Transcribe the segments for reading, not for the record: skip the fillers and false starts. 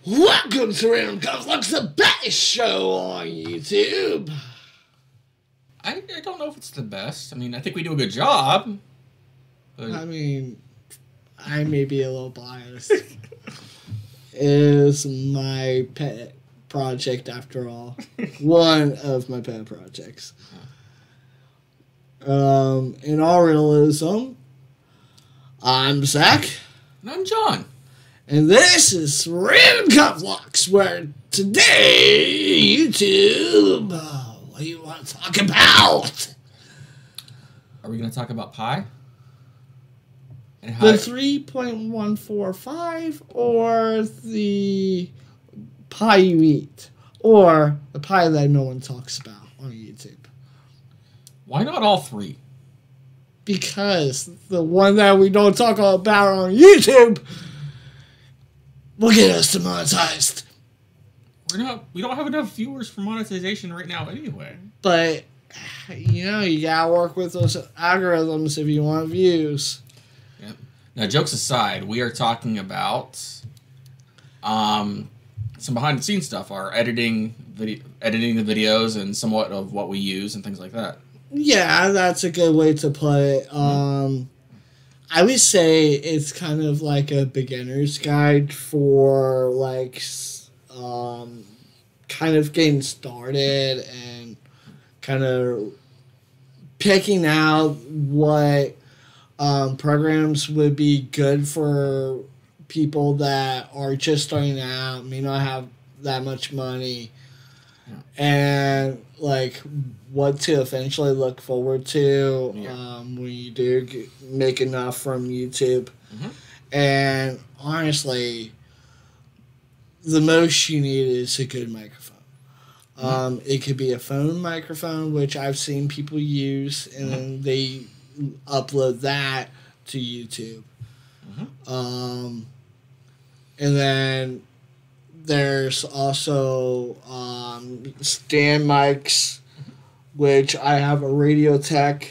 Welcome to Random Conflux, the best show on YouTube. I don't know if it's the best. I mean, I think we do a good job. But... I mean, I may be a little biased. It is my pet project, after all. One of my pet projects. In all realism, I'm Zach. And I'm John. And this is Random Conflux, where today, YouTube, what do you want to talk about? Are we going to talk about pi? And The 3.145 or the pie you eat? Or the pie that no one talks about on YouTube? Why not all three? Because the one that we don't talk about on YouTube will get us demonetized. We don't have enough viewers for monetization right now anyway. But, you know, you gotta work with those algorithms if you want views. Yep. Now, jokes aside, we are talking about some behind-the-scenes stuff, our editing the videos and somewhat of what we use and things like that. Yeah, that's a good way to put it. I would say it's kind of like a beginner's guide for like kind of getting started and kind of picking out what programs would be good for people that are just starting out, may not have that much money, and like what to eventually look forward to when you do make enough from YouTube. And honestly, the most you need is a good microphone. It could be a phone microphone, which I've seen people use, and then they upload that to YouTube. And then there's also stand mics, which I have a Radiotech,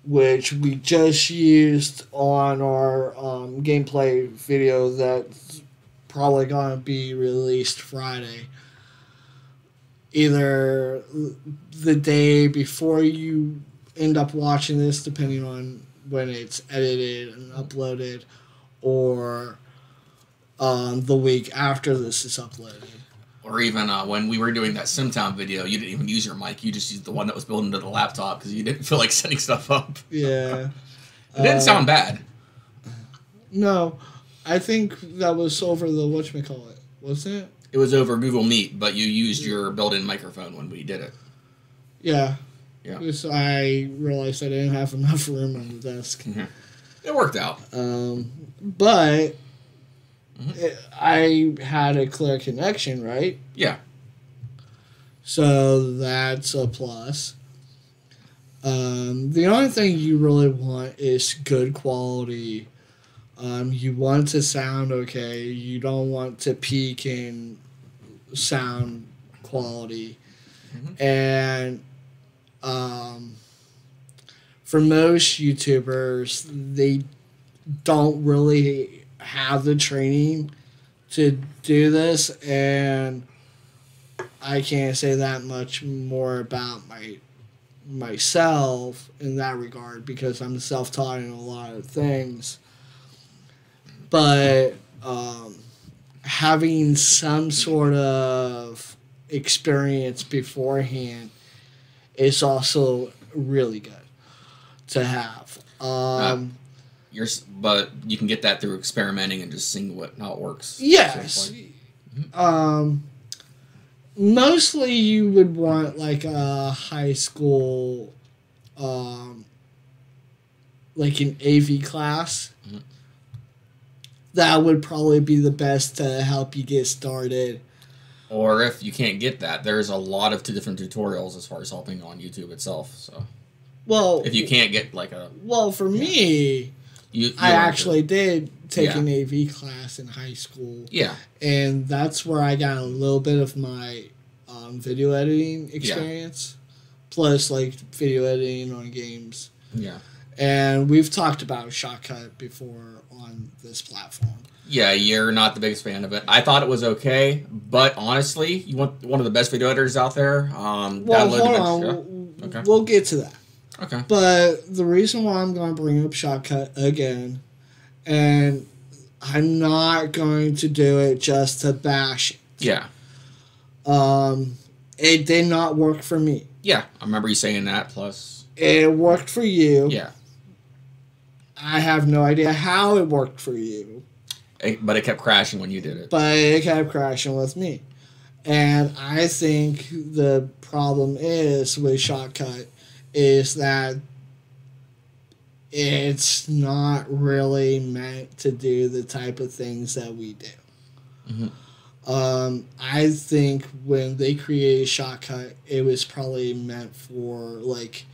which we just used on our gameplay video that's probably going to be released Friday. Either the day before you end up watching this, depending on when it's edited and uploaded, or the week after this is uploaded. Or even when we were doing that SimTown video, you didn't even use your mic. You just used the one that was built into the laptop because you didn't feel like setting stuff up. Yeah. It didn't sound bad. No. I think that was over the whatchamacallit, wasn't it? It was over Google Meet, but you used your built-in microphone when we did it. Yeah. Yeah. Because I realized I didn't have enough room on the desk. It worked out. But I had a clear connection, right? Yeah. So that's a plus. The only thing you really want is good quality. You want to sound okay. You don't want to peak in sound quality. And for most YouTubers, they don't really have the training to do this, and I can't say that much more about myself in that regard because I'm self-taught in a lot of things. But having some sort of experience beforehand is also really good to have. But you can get that through experimenting and just seeing how it works. Yes. Mostly you would want like a high school, like an AV class. That would probably be the best to help you get started. Or if you can't get that, there's a lot of different tutorials as far as helping on YouTube itself. So, well, if you can't get like a for me, I actually did take an AV class in high school. Yeah, and that's where I got a little bit of my video editing experience, plus like video editing on games. Yeah. And we've talked about Shotcut before on this platform. Yeah, you're not the biggest fan of it. I thought it was okay, but honestly, you want one of the best video editors out there. Well, hold on. Okay. We'll get to that. Okay. But the reason why I'm going to bring up Shotcut again, and I'm not going to do it just to bash it. Yeah. It did not work for me. Yeah, I remember you saying that, plus... It worked for you. Yeah. I have no idea how it worked for you. But it kept crashing when you did it. But it kept crashing with me. And I think the problem is with Shotcut is that it's not really meant to do the type of things that we do. Mm-hmm. I think when they created Shotcut, it was probably meant for like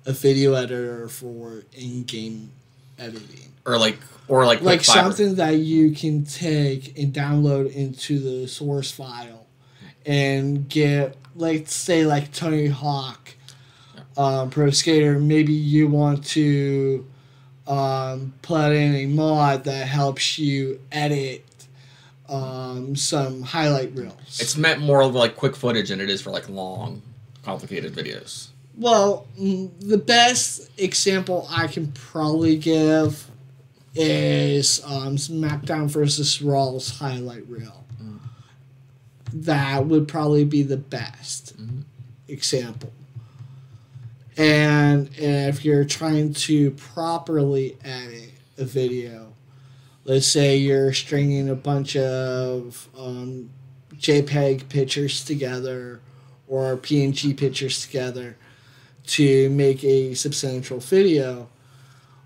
a video editor for in-game editing, or like something that you can take and download into the source file and get, like, say, like Tony Hawk, Pro Skater. Maybe you want to put in a mod that helps you edit some highlight reels. It's meant more of like quick footage than it is for like long, complicated videos. Well, the best example I can probably give is SmackDown versus Raw's highlight reel. That would probably be the best example. And if you're trying to properly edit a video, let's say you're stringing a bunch of JPEG pictures together or PNG pictures together to make a substantial video.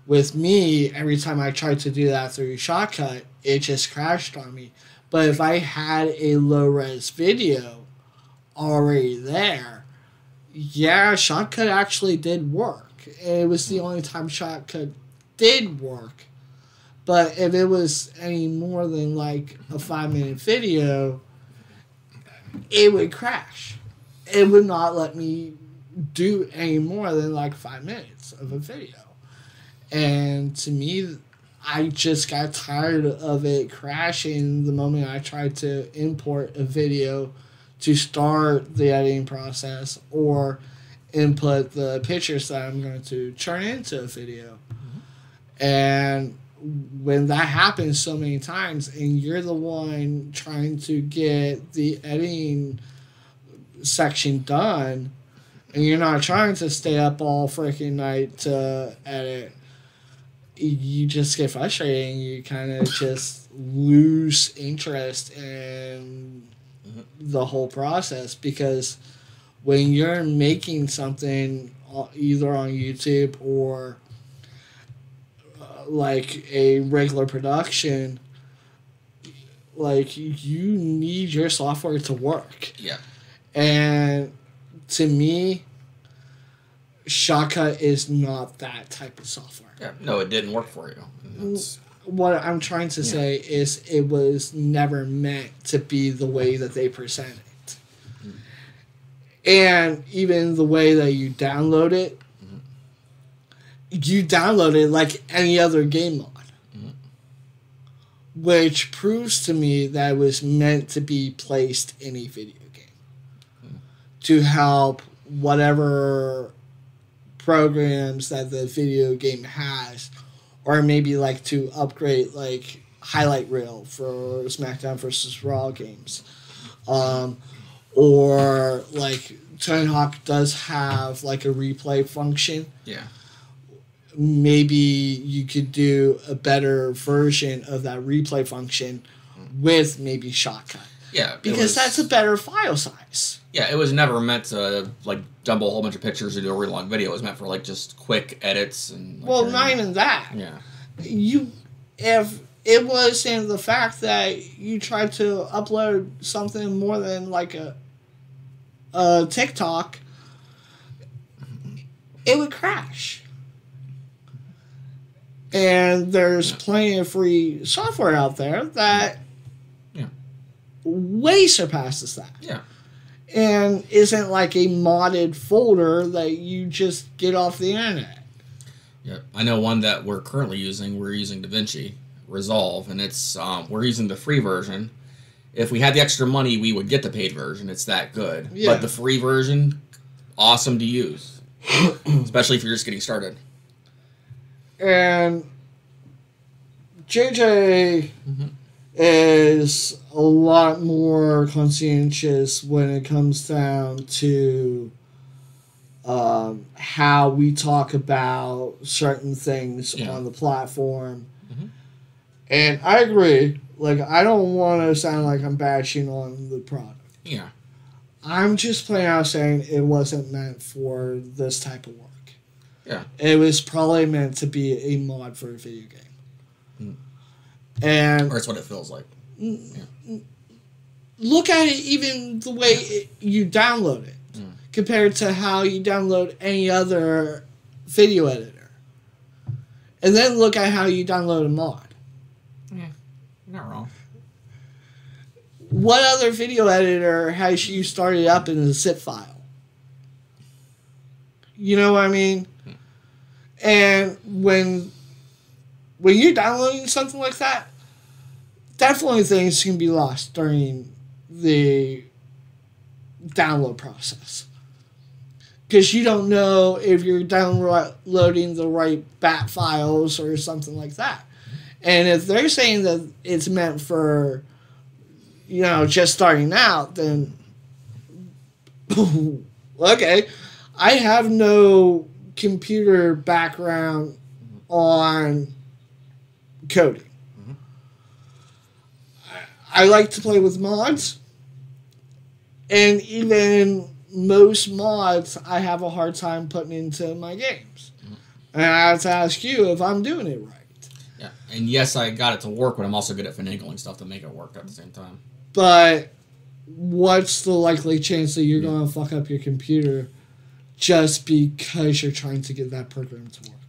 With me, every time I tried to do that through Shotcut, it just crashed on me. But if I had a low-res video already there, yeah, Shotcut actually did work. It was the only time Shotcut did work. But if it was any more than like a 5-minute video, it would crash. It would not let me do any more than like 5 minutes of a video. And to me, I just got tired of it crashing the moment I tried to import a video to start the editing process or input the pictures that I'm going to turn into a video. And when that happens so many times and you're the one trying to get the editing section done and you're not trying to stay up all freaking night to edit, you just get frustrated and you kind of just lose interest in the whole process, because when you're making something either on YouTube or like a regular production, like, you need your software to work. Yeah. And to me, Shotcut is not that type of software. Yeah. No, it didn't work for you. What I'm trying to say is it was never meant to be the way that they present it. And even the way that you download it, you download it like any other game mod. Which proves to me that it was meant to be placed in a video game. To help whatever programs that the video game has, or maybe like to upgrade like highlight reel for SmackDown versus Raw games, or like Tony Hawk does have like a replay function. Yeah. Maybe you could do a better version of that replay function with maybe Shotcut. Yeah, because that's a better file size. Yeah, it was never meant to like dump a whole bunch of pictures into a really long video. It was meant for like just quick edits and. Like, well, not even that. Yeah. If it was in the fact that you tried to upload something more than like a TikTok, it would crash. And there's plenty of free software out there that way surpasses that. Yeah. And isn't like a modded folder that you just get off the internet. Yep. I know one that we're currently using. We're using Davinchi Resolve, and it's we're using the free version. If we had the extra money, we would get the paid version. It's that good. Yeah. But the free version, awesome to use, especially if you're just getting started. And JJ is a lot more conscientious when it comes down to how we talk about certain things on the platform. And I agree. Like, I don't want to sound like I'm bashing on the product. Yeah. I'm just plain out saying it wasn't meant for this type of work. Yeah. It was probably meant to be a mod for a video game. And or it's what it feels like. Look at it even the way you download it compared to how you download any other video editor. And then look at how you download a mod. Yeah, you're not wrong. What other video editor has you started up in a zip file? You know what I mean? And when you're downloading something like that, definitely things can be lost during the download process. Because you don't know if you're downloading the right bat files or something like that. And if they're saying that it's meant for, just starting out, then okay. I have no computer background on coding. I like to play with mods. And even most mods, I have a hard time putting into my games. And I have to ask you if I'm doing it right. Yeah, and yes, I got it to work, but I'm also good at finagling stuff to make it work at the same time. But what's the likely chance that you're going to fuck up your computer just because you're trying to get that program to work?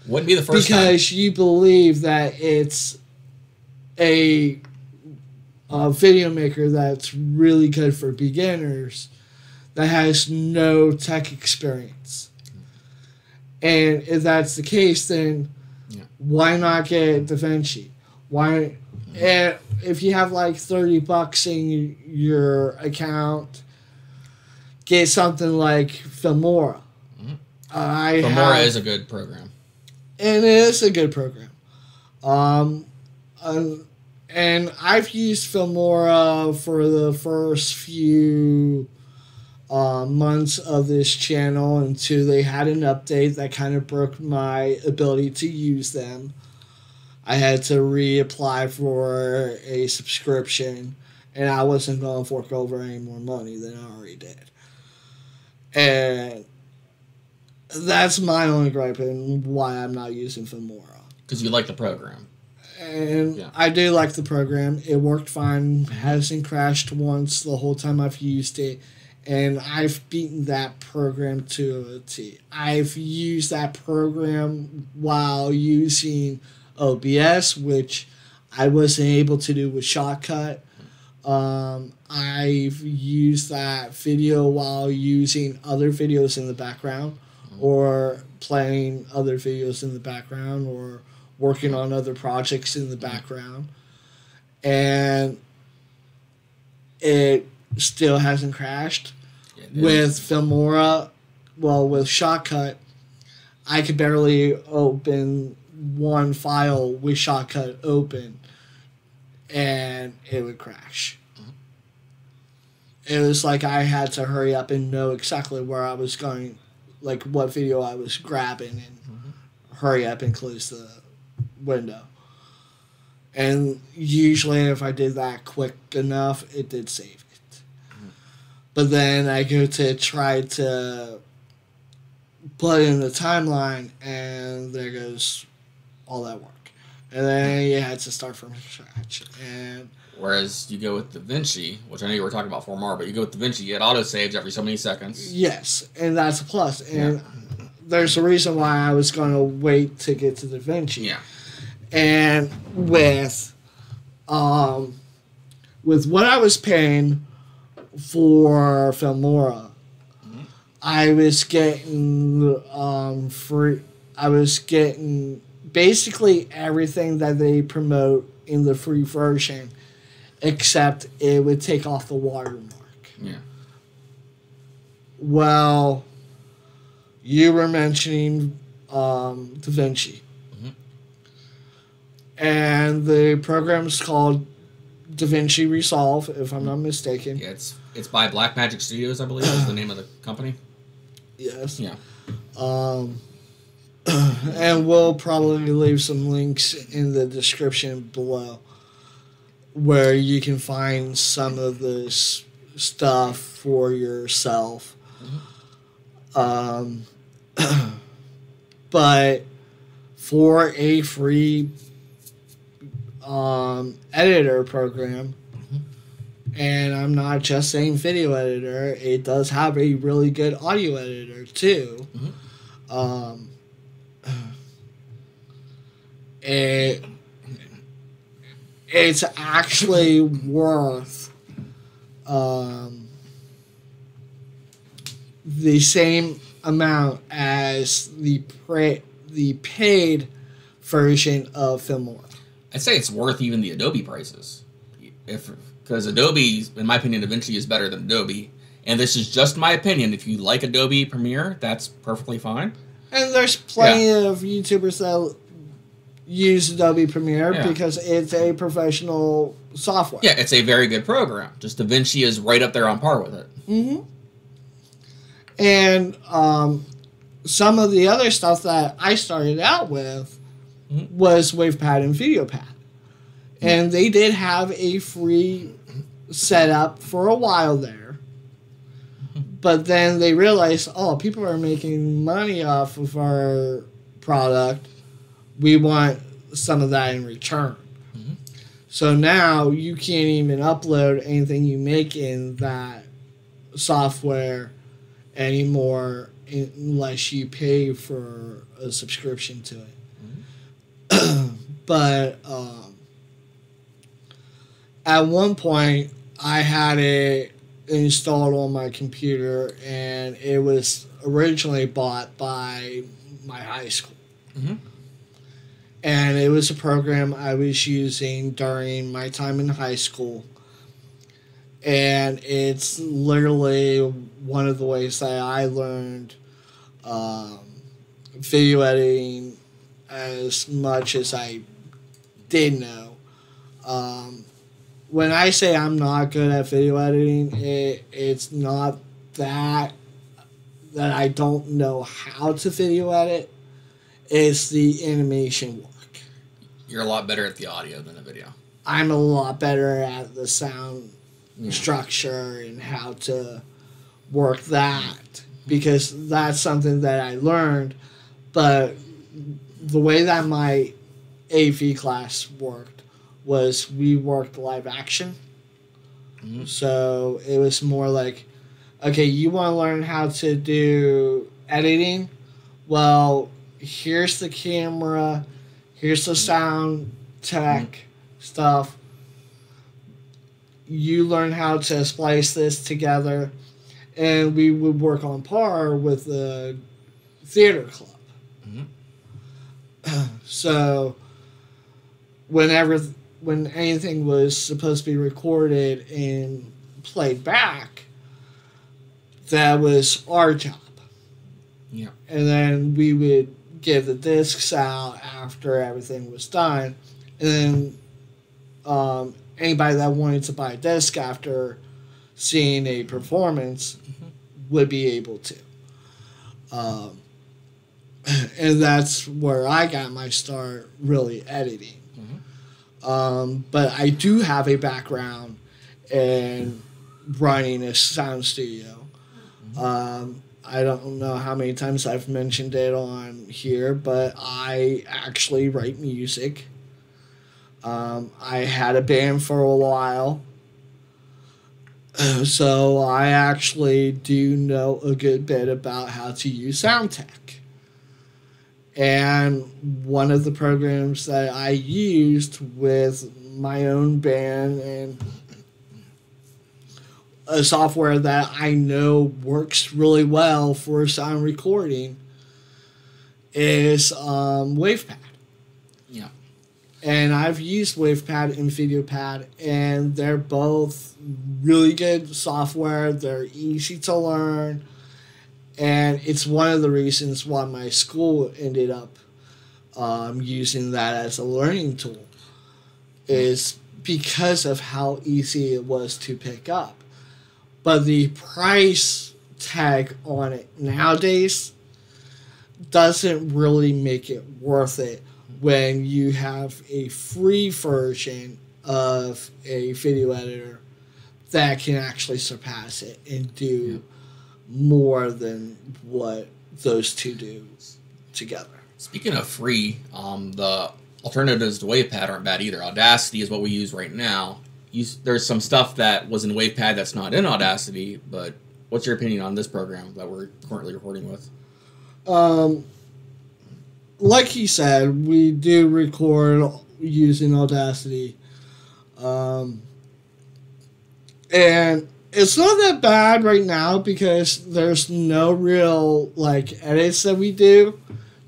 Wouldn't be the first time. Because you believe that it's a video maker that's really good for beginners that has no tech experience. And if that's the case, then why not get Davinchi? Why? And if you have like $30 in your account, get something like Filmora. Filmora is a good program. And it is a good program. And I've used Filmora for the first few months of this channel until they had an update that kind of broke my ability to use them. I had to reapply for a subscription, and I wasn't going to fork over any more money than I already did. And that's my only gripe and why I'm not using Filmora. Because you like the program. And I do like the program. It worked fine. Hasn't crashed once the whole time I've used it. And I've beaten that program to a T. I've used that program while using OBS, which I wasn't able to do with Shotcut. I've used that video while using other videos in the background, or playing other videos in the background, or working on other projects in the background. And it still hasn't crashed. With Filmora, with Shotcut, I could barely open one file with Shotcut open, and it would crash. It was like I had to hurry up and know exactly where I was going, like what video I was grabbing, and hurry up and close the window. And usually if I did that quick enough, it did save it. But then I go to try to put in the timeline, and there goes all that work. And then you had to start from scratch. And whereas you go with Davinchi, which I know you were talking about Filmora, but you go with Davinchi, it auto-saves every so many seconds. Yes, and that's a plus. And there's a reason why I was going to wait to get to Davinchi. Yeah. And with what I was paying for Filmora, I was getting free. I was getting basically everything that they promote in the free version, except it would take off the watermark. Yeah. Well, you were mentioning Davinci. Mm-hmm. And the program's called Davinchi Resolve, if I'm not mistaken. Yeah, it's by Blackmagic Studios, I believe, is the name of the company. Yes. Yeah. And we'll probably leave some links in the description below where you can find some of this stuff for yourself. Mm-hmm. But for a free editor program, and I'm not just saying video editor, it does have a really good audio editor too. Mm-hmm. It's actually worth the same amount as the paid version of Filmora. I'd say it's worth even the Adobe prices, because Adobe, in my opinion, Davinci is better than Adobe. And this is just my opinion. If you like Adobe Premiere, that's perfectly fine. And there's plenty of YouTubers that use Adobe Premiere because it's a professional software. Yeah, it's a very good program. Just Davinci is right up there on par with it. Mm-hmm. And some of the other stuff that I started out with was WavePad and VideoPad. And they did have a free setup for a while there. But then they realized, people are making money off of our product. We want some of that in return. Mm-hmm. So now you can't even upload anything you make in that software anymore unless you pay for a subscription to it. Mm-hmm. But at one point, I had it installed on my computer, and it was originally bought by my high school. Mm-hmm. And it was a program I was using during my time in high school. And it's literally one of the ways that I learned video editing as much as I did know. When I say I'm not good at video editing, it's not that I don't know how to video edit. It's the animation work. You're a lot better at the audio than the video. I'm a lot better at the sound structure and how to work that, because that's something that I learned. But the way that my AV class worked was we worked live action. Mm-hmm. So it was more like, okay, you want to learn how to do editing? Well, here's the camera, here's the sound tech stuff. You learn how to splice this together, and we would work on par with the theater club. Mm-hmm. So when anything was supposed to be recorded and played back, that was our job. Yeah. And then we would give the discs out after everything was done. And then anybody that wanted to buy a disc after seeing a performance would be able to. And that's where I got my start really editing. But I do have a background in running a sound studio. I don't know how many times I've mentioned it on here, but I actually write music. I had a band for a while. So I actually do know a good bit about how to use sound tech. And one of the programs that I used with my own band and a software that I know works really well for sound recording is WavePad. Yeah. And I've used WavePad and VideoPad, and they're both really good software. They're easy to learn, and it's one of the reasons why my school ended up using that as a learning tool, is because of how easy it was to pick up. But the price tag on it nowadays doesn't really make it worth it when you have a free version of a video editor that can actually surpass it and do more than what those two do together. Speaking of free, the alternatives to WavePad aren't bad either. Audacity is what we use right now. There's some stuff that was in WavePad that's not in Audacity, but what's your opinion on this program that we're currently recording with? Like he said, we do record using Audacity. And it's not that bad right now because there's no real edits that we do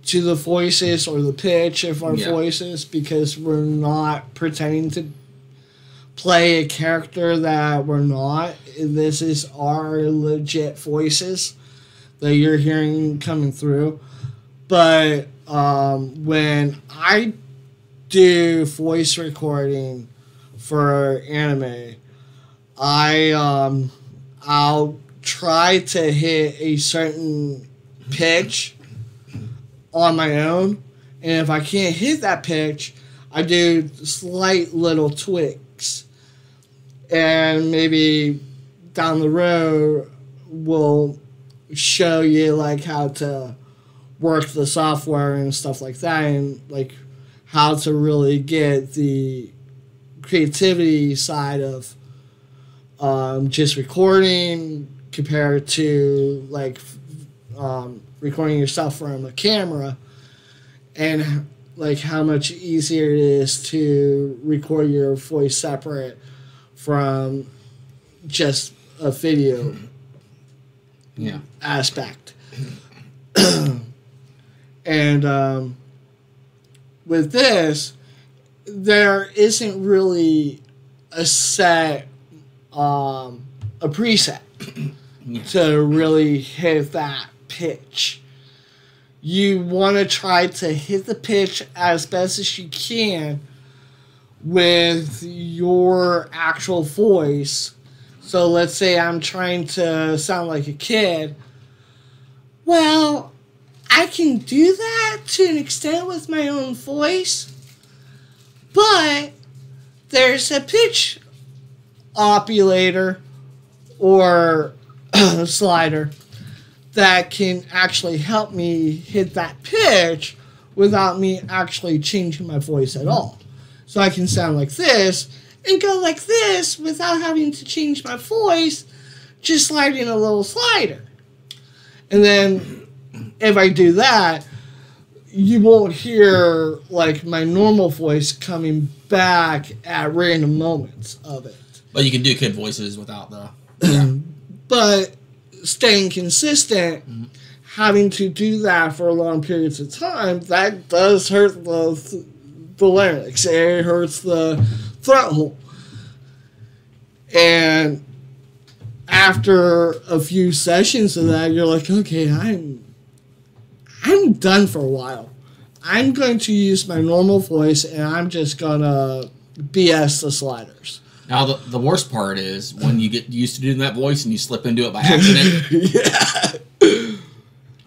to the voices or the pitch of our voices, because we're not pretending to play a character that we're not. This is our legit voices that you're hearing coming through. But when I do voice recording for anime, I'll try to hit a certain pitch on my own, and if I can't hit that pitch, I do slight little tweaks, and maybe down the road we'll show you how to work the software and stuff like that, and how to really get the creativity side of just recording compared to recording yourself from a camera, and how much easier it is to record your voice separate from just a video aspect. And with this, there isn't really a set, a preset to really hit that pitch. You want to try to hit the pitch as best as you can with your actual voice. So let's say I'm trying to sound like a kid. Well, I can do that to an extent with my own voice, but there's a pitch opulator or slider that can actually help me hit that pitch without me actually changing my voice at all. So I can sound like this and go like this without having to change my voice, just sliding a little slider. And then if I do that, you won't hear my normal voice coming back at random moments of it. But you can do kid voices without the... But staying consistent, having to do that for long periods of time, that does hurt the larynx. It hurts the throat hole. And after a few sessions of that, you're like, okay, I'm done for a while. I'm going to use my normal voice, and I'm just going to BS the sliders. Now, the worst part is when you get used to doing that voice and you slip into it by accident. Yeah.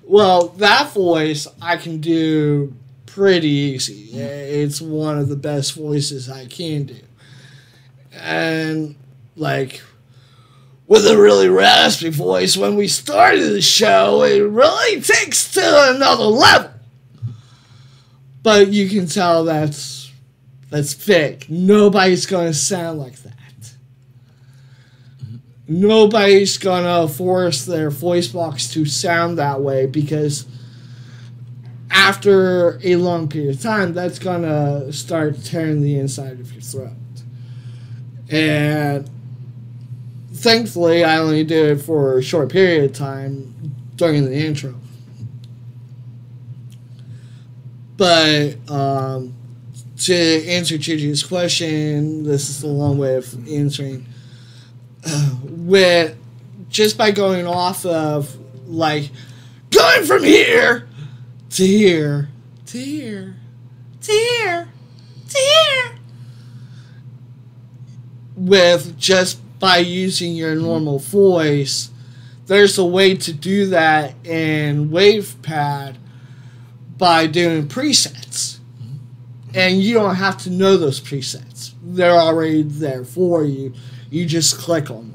Well, that voice I can do pretty easy. It's one of the best voices I can do. And, with a really raspy voice, when we started the show, it really takes to another level. But you can tell that's fake. Nobody's going to sound like that. Nobody's going to force their voice box to sound that way, because after a long period of time, that's going to start tearing the inside of your throat. And thankfully, I only did it for a short period of time during the intro. But to answer Gigi's question, this is a long way of answering. With just by going off of like going from here to here to here to here to here, with just by using your normal voice, there's a way to do that in WavePad by doing presets. And you don't have to know those presets. They're already there for you. You just click on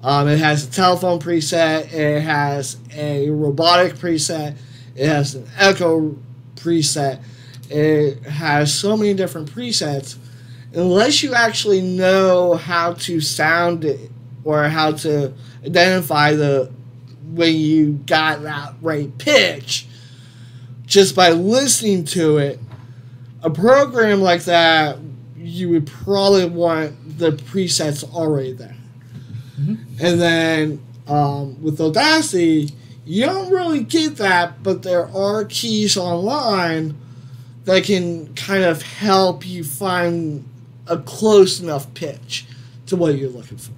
one. It has a telephone preset. It has a robotic preset. It has an echo preset. It has so many different presets. Unless you actually know how to sound it or how to identify when you got that right pitch, just by listening to it, a program like that, you would probably want the presets already there. And then with Audacity, you don't really get that, but there are keys online that can kind of help you find a close enough pitch to what you're looking for.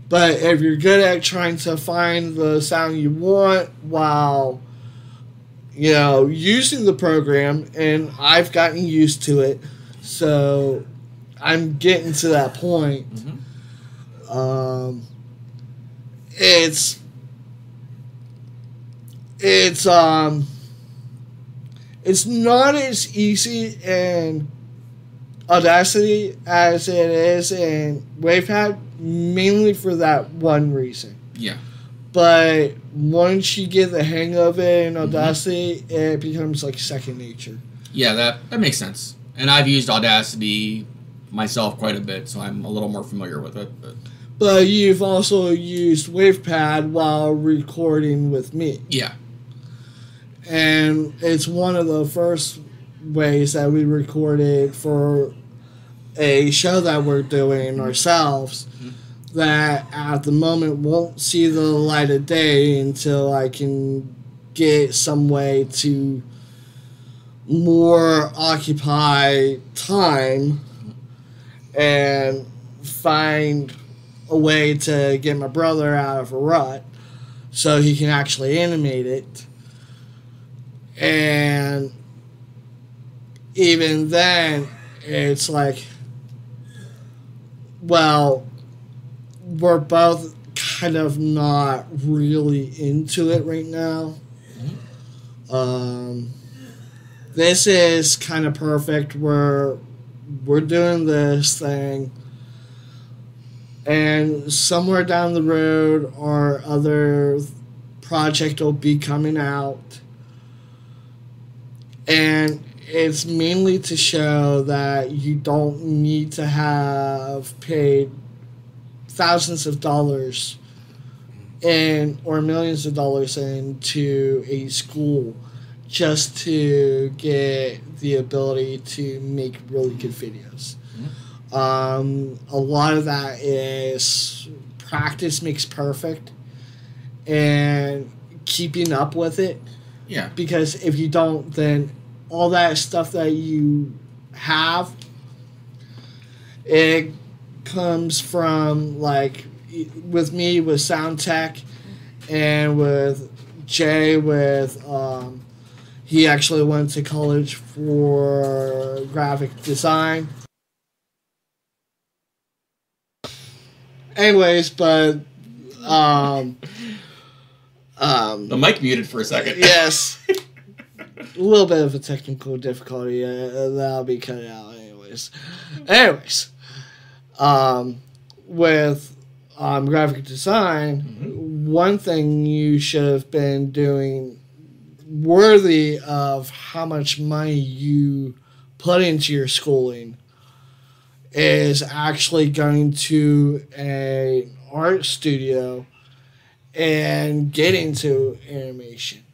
But if you're good at trying to find the sound you want while, you know, using the program, and I've gotten used to it, so I'm getting to that point. It's not as easy in Audacity as it is in WavePad, mainly for that one reason. Yeah. But once you get the hang of it in Audacity, it becomes like second nature. Yeah, that makes sense. And I've used Audacity myself quite a bit, so I'm a little more familiar with it. But you've also used WavePad while recording with me. Yeah. And it's one of the first ways that we recorded for a show that we're doing ourselves that at the moment won't see the light of day until I can get some way to more occupy time and find a way to get my brother out of a rut so he can actually animate it. And even then, it's like, well, we're both kind of not really into it right now. This is kind of perfect. We're doing this thing, and somewhere down the road, our other project will be coming out, and it's mainly to show that you don't need to have paid thousands of dollars or millions of dollars into a school just to get the ability to make really good videos. A lot of that is practice makes perfect and keeping up with it. Yeah. Because if you don't, then all that stuff that you have, it comes from, like, with me with sound tech, and with Jay with he actually went to college for graphic design. Anyways, but the mic muted for a second. Yes. A little bit of a technical difficulty. That'll be cut out anyways. With graphic design, one thing you should have been doing worthy of how much money you put into your schooling is actually going to an art studio and getting into animation.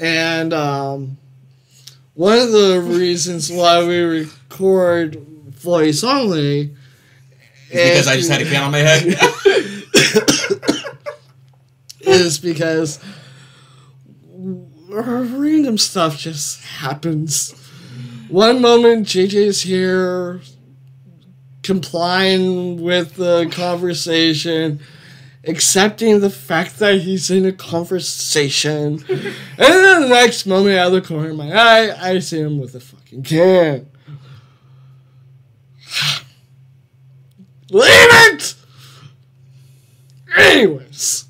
And one of the reasons why we record voice only is because I just had a can on my head. is because random stuff just happens. One moment, JJ's here, complying with the conversation, accepting the fact that he's in a conversation, and then the next moment, out of the corner of my eye, I see him with a fucking can. Leave it! Anyways,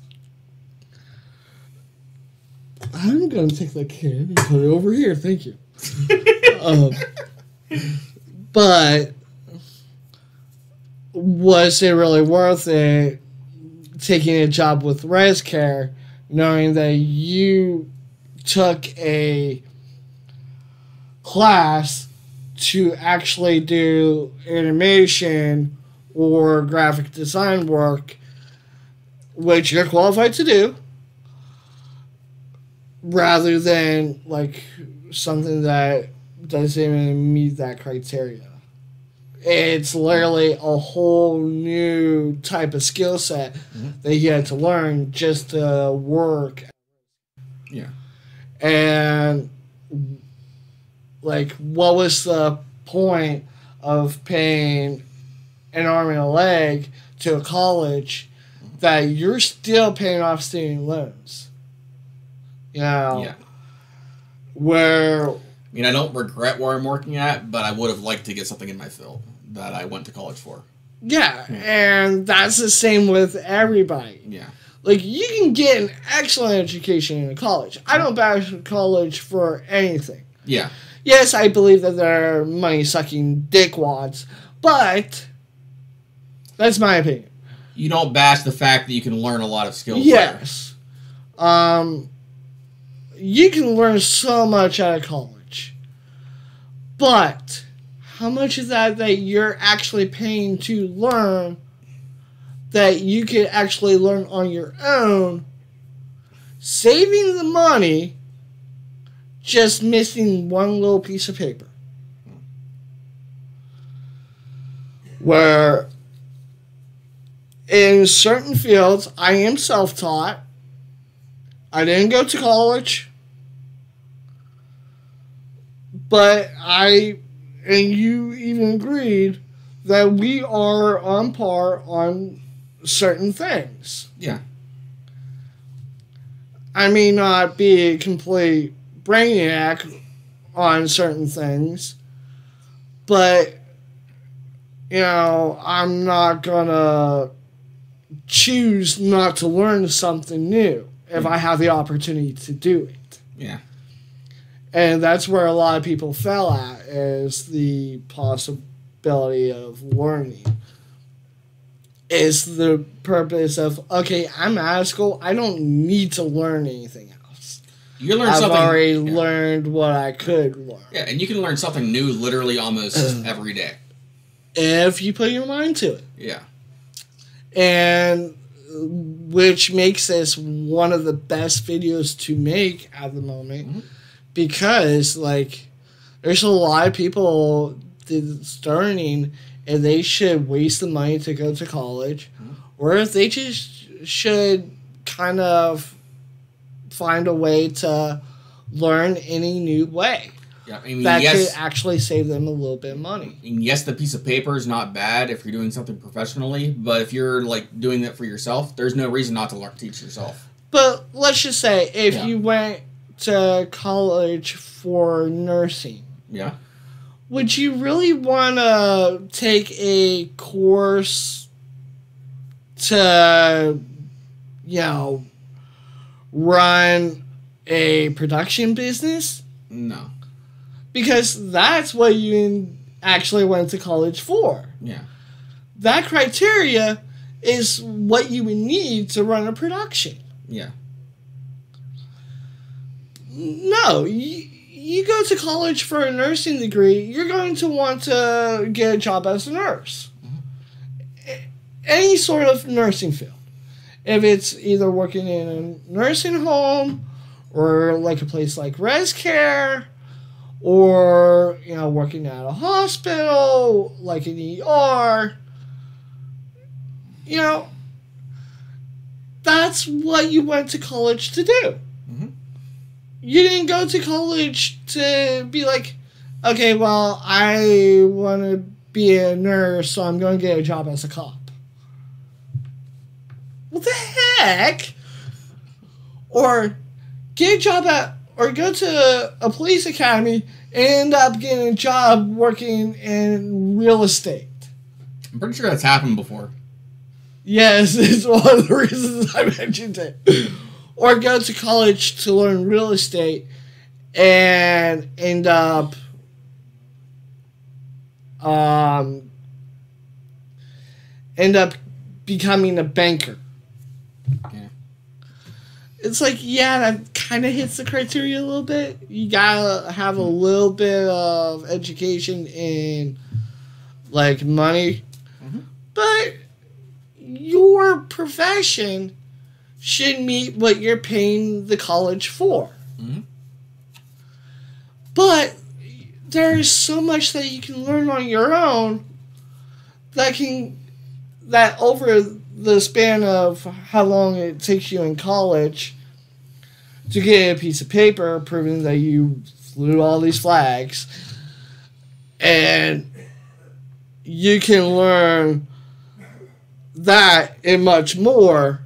I'm gonna take that can and put it over here. Thank you. But was it really worth it taking a job with ResCare, knowing that you took a class to actually do animation or graphic design work, which you're qualified to do, rather than like something that doesn't even meet that criteria? It's literally a whole new type of skill set that you had to learn just to work. Yeah. And like, what was the point of paying an arm and a leg to a college that you're still paying off student loans? You know? Yeah. Where... I mean, I don't regret where I'm working at, but I would have liked to get something in my field that I went to college for. Yeah, and that's the same with everybody. Yeah. Like, you can get an excellent education in a college. I don't bash college for anything. Yeah. Yes, I believe that there are money-sucking dickwads, but that's my opinion. You don't bash the fact that you can learn a lot of skills. Yes. You can learn so much out of college. But how much of that you're actually paying to learn that you could actually learn on your own, saving the money, just missing one little piece of paper? Where in certain fields, I am self-taught. I didn't go to college. But and you even agreed that we are on par on certain things. Yeah. I may not be a complete brainiac on certain things, but, you know, I'm not gonna choose not to learn something new if I have the opportunity to do it. Yeah. And that's where a lot of people fell at, is the possibility of learning. Is the purpose of, okay, I'm out of school, I don't need to learn anything else. You learn I've something. already learned what I could learn. Yeah, and you can learn something new literally almost every day. If you put your mind to it. Yeah. And which makes this one of the best videos to make at the moment. Because, like, there's a lot of people that's learning, and they should waste the money to go to college, or if they just should kind of find a way to learn any new way. Yeah, I mean, that could actually save them a little bit of money. I mean, yes, the piece of paper is not bad if you're doing something professionally, but if you're, like, doing that for yourself, there's no reason not to teach yourself. But let's just say, if you went to college for nursing, would you really want to take a course to, you know, run a production business? No. Because that's what you actually went to college for. Yeah. That criteria is what you would need to run a production. Yeah. No, you go to college for a nursing degree, you're going to want to get a job as a nurse. Any sort of nursing field. If it's either working in a nursing home, or like a place like ResCare, or, you know, working at a hospital, like an ER, you know, that's what you went to college to do. you didn't go to college to be like, okay, well, I want to be a nurse, so I'm going to get a job as a cop. What the heck? Or get a job or go to a police academy and end up getting a job working in real estate. I'm pretty sure that's happened before. Yes, it's one of the reasons I mentioned it. Or go to college to learn real estate and end up becoming a banker. Yeah. It's like, yeah, that kind of hits the criteria a little bit. You gotta have a little bit of education in, like, money. Mm-hmm. But your profession should meet what you're paying the college for. Mm-hmm. But there is so much that you can learn on your own that over the span of how long it takes you in college to get a piece of paper proving that you flew all these flags, and you can learn that and much more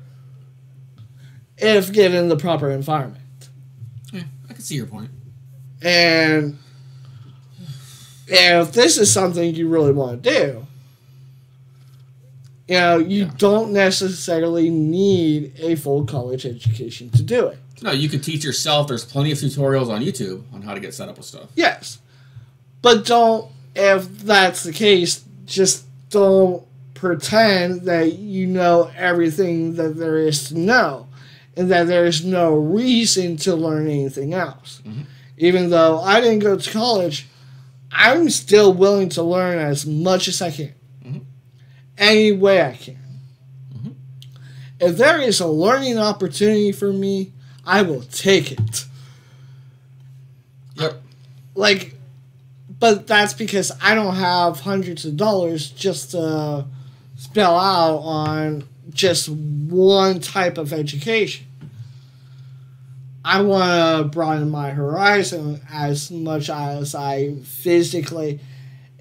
if given the proper environment. Yeah, I can see your point. And if this is something you really want to do, you don't necessarily need a full college education to do it. No, you can teach yourself. There's plenty of tutorials on YouTube on how to get set up with stuff. Yes. But if that's the case, just don't pretend that you know everything that there is to know and that there's no reason to learn anything else. Mm-hmm. Even though I didn't go to college, I'm still willing to learn as much as I can. Mm-hmm. Any way I can. Mm-hmm. If there is a learning opportunity for me, I will take it. Yep. But that's because I don't have hundreds of dollars just to spell out on just one type of education. I want to broaden my horizon as much as I physically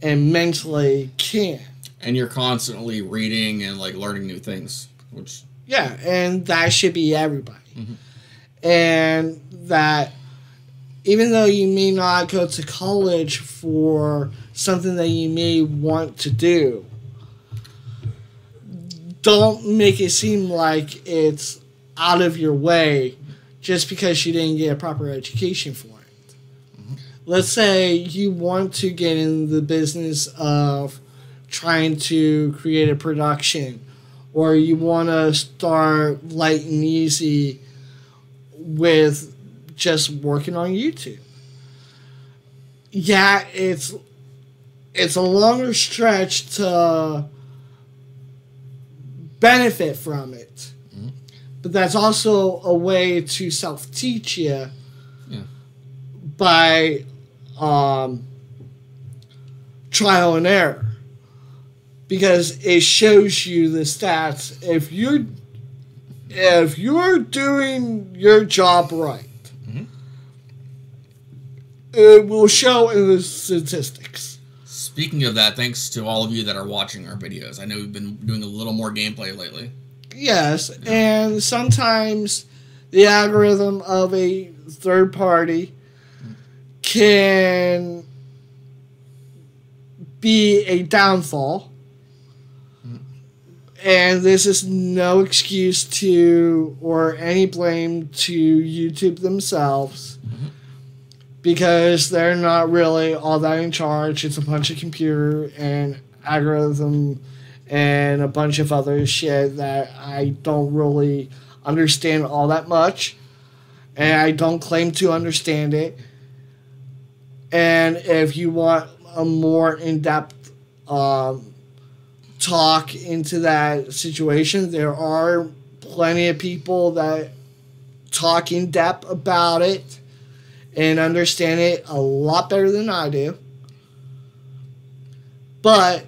and mentally can. And you're constantly reading and learning new things, which and that should be everybody. Mm-hmm. And that even though you may not go to college for something that you may want to do, don't make it seem like it's out of your way just because you didn't get a proper education for it. Mm-hmm. Let's say you want to get in the business of trying to create a production, or you want to start light and easy with just working on YouTube. Yeah, it's a longer stretch to benefit from it. Mm-hmm. But that's also a way to self-teach you by trial and error. Because it shows you the stats. If you're doing your job right, mm-hmm. it will show in the statistics. Speaking of that, thanks to all of you that are watching our videos. I know we've been doing a little more gameplay lately. Yes, and sometimes the algorithm of a third party can be a downfall. And this is no excuse to, or any blame to YouTube themselves, mm-hmm. because they're not really all that in charge. It's a bunch of computer and algorithm and a bunch of other shit that I don't really understand all that much. And I don't claim to understand it. And if you want a more in-depth talk into that situation, there are plenty of people that talk in depth about it and understand it a lot better than I do. But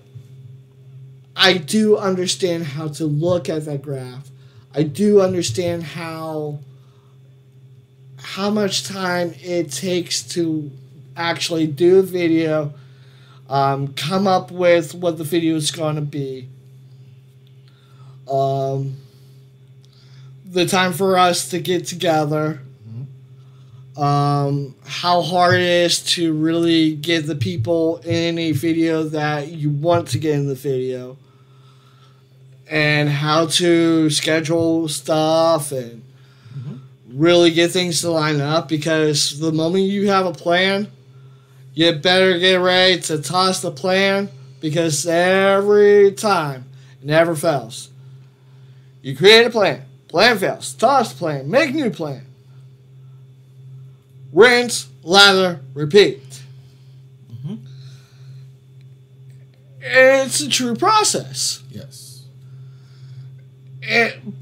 I do understand how to look at that graph. I do understand how how much time it takes to actually do a video, come up with what the video is going to be. The time for us to get together. How hard it is to really get the people in a video that you want to get in the video. And how to schedule stuff and really get things to line up, because the moment you have a plan, you better get ready to toss the plan, because every time it never fails. You create a plan, plan fails, toss the plan, make new plan. Rinse, lather, repeat. It's a true process. Yes.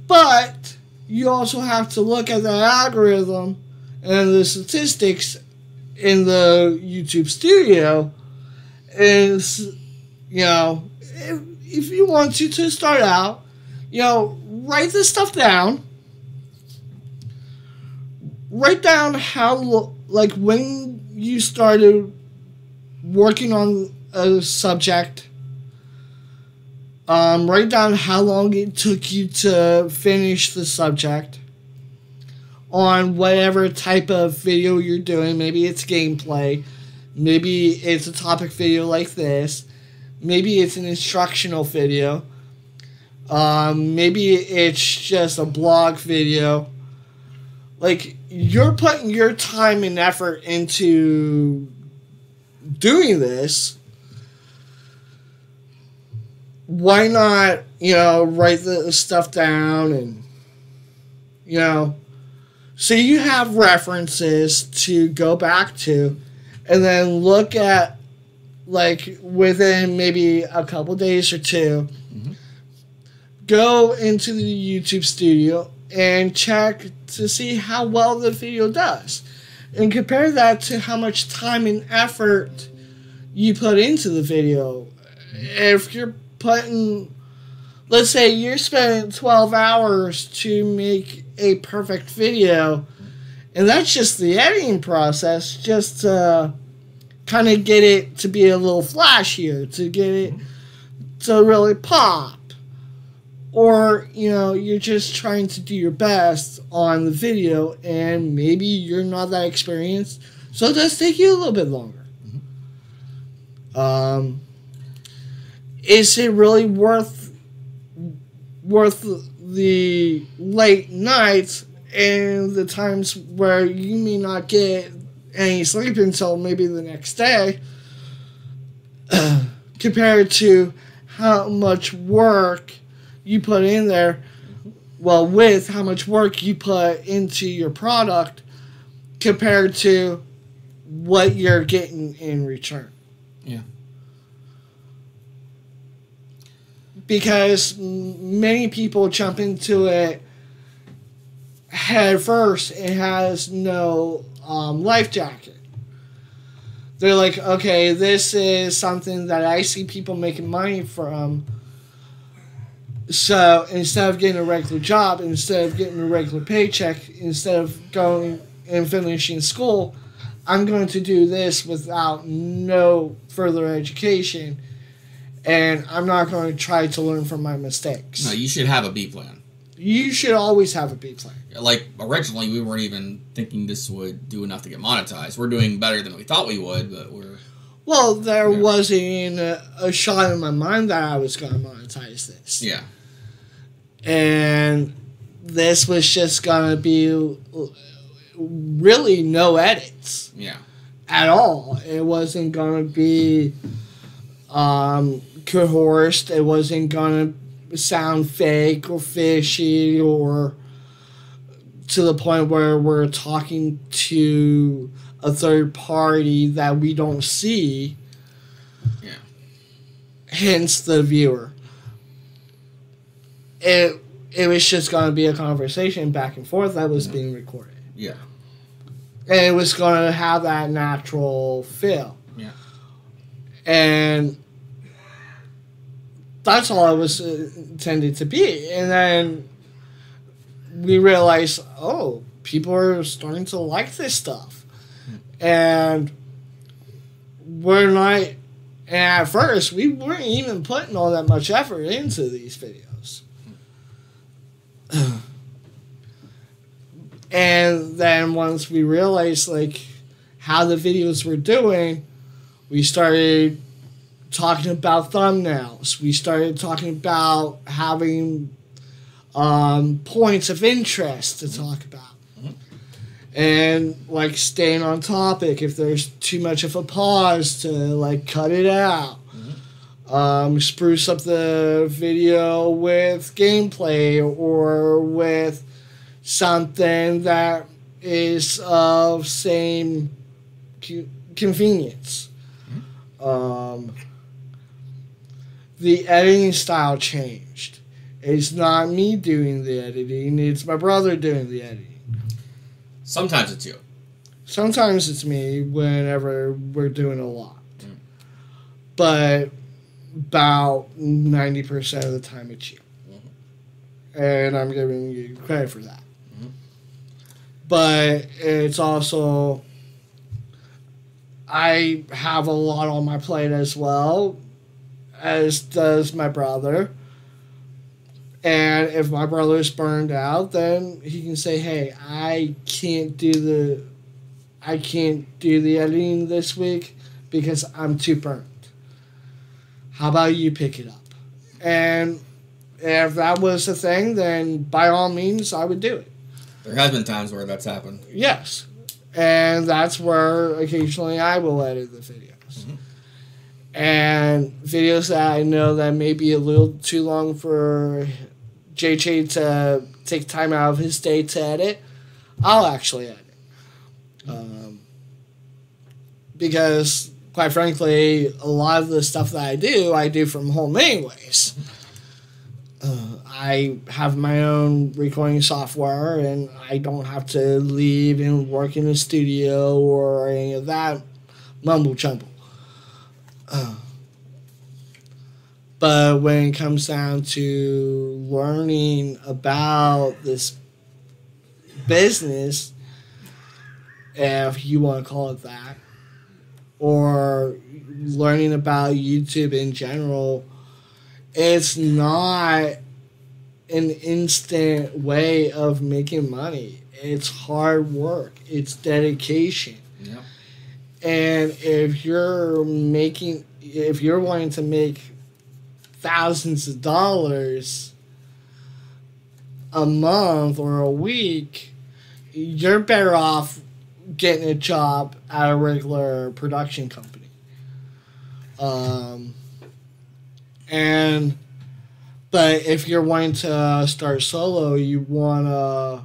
But you also have to look at the algorithm and the statistics in the YouTube studio. And, you know, if you want to start out, you know, write this stuff down. Write down how, like, when you started working on a subject. Write down how long it took you to finish the subject on whatever type of video you're doing. Maybe it's gameplay. Maybe it's a topic video like this. Maybe it's an instructional video. Maybe it's just a blog video. Like, you're putting your time and effort into doing this. Why not, you know, write the stuff down and, you know, so you have references to go back to, and then look at, like, within maybe a couple days or two, go into the YouTube studio and check to see how well the video does. And compare that to how much time and effort you put into the video. If you're putting, let's say you're spending 12 hours to make a perfect video, and that's just the editing process, just to kind of get it to be a little flashier, to get it to really pop. Or, you know, you're just trying to do your best on the video, and maybe you're not that experienced, so it does take you a little bit longer. Is it really worth the late nights and the times where you may not get any sleep until maybe the next day, compared to how much work you put in there, well, with how much work you put into your product compared to what you're getting in return? Yeah. Because many people jump into it head first and has no life jacket. They're like, okay, this is something that I see people making money from. So instead of getting a regular job, instead of getting a regular paycheck, instead of going and finishing school, I'm going to do this without no further education, and I'm not going to try to learn from my mistakes. No, you should have a B plan. You should always have a B plan. Like, originally, we weren't even thinking this would do enough to get monetized. We're doing better than we thought we would, but we're... Well, there wasn't a shot in my mind that I was going to monetize this. Yeah. And this was just going to be really no edits. Yeah. At all. It wasn't going to be coerced. It wasn't going to sound fake or fishy or to the point where we're talking to a third party that we don't see. Yeah. Hence the viewer. It was just going to be a conversation back and forth that was being recorded. Yeah. And it was going to have that natural feel. Yeah. And that's all it was intended to be. And then we realized, oh, people are starting to like this stuff. And we're not... And at first, we weren't even putting all that much effort into these videos. And then once we realized, like, how the videos were doing, we started talking about thumbnails. We started talking about having points of interest to talk about. And, like, staying on topic. If there's too much of a pause, to, like, cut it out. Spruce up the video with gameplay or with something that is of same convenience. The editing style changed. It's not me doing the editing. It's my brother doing the editing. Sometimes it's you. Sometimes it's me whenever we're doing a lot. But about 90% of the time it's you. And I'm giving you credit for that. But it's also... I have a lot on my plate as well, as does my brother. And if my brother's burned out, then he can say, hey, I can't do the editing this week because I'm too burnt. How about you pick it up? And if that was the thing, then by all means, I would do it. There has been times where that's happened. Yes. And that's where occasionally I will edit the videos. And videos that I know that may be a little too long for JJ to take time out of his day to edit, I'll actually edit. Because, quite frankly, a lot of the stuff that I do from home anyways. I have my own recording software, and I don't have to leave and work in a studio or any of that mumble-jumble. But when it comes down to learning about this business, if you want to call it that, or learning about YouTube in general, it's not an instant way of making money. It's hard work. It's dedication. Yeah. And if you're wanting to make thousands of dollars a month or a week, you're better off getting a job at a regular production company. But if you're wanting to start solo, you want to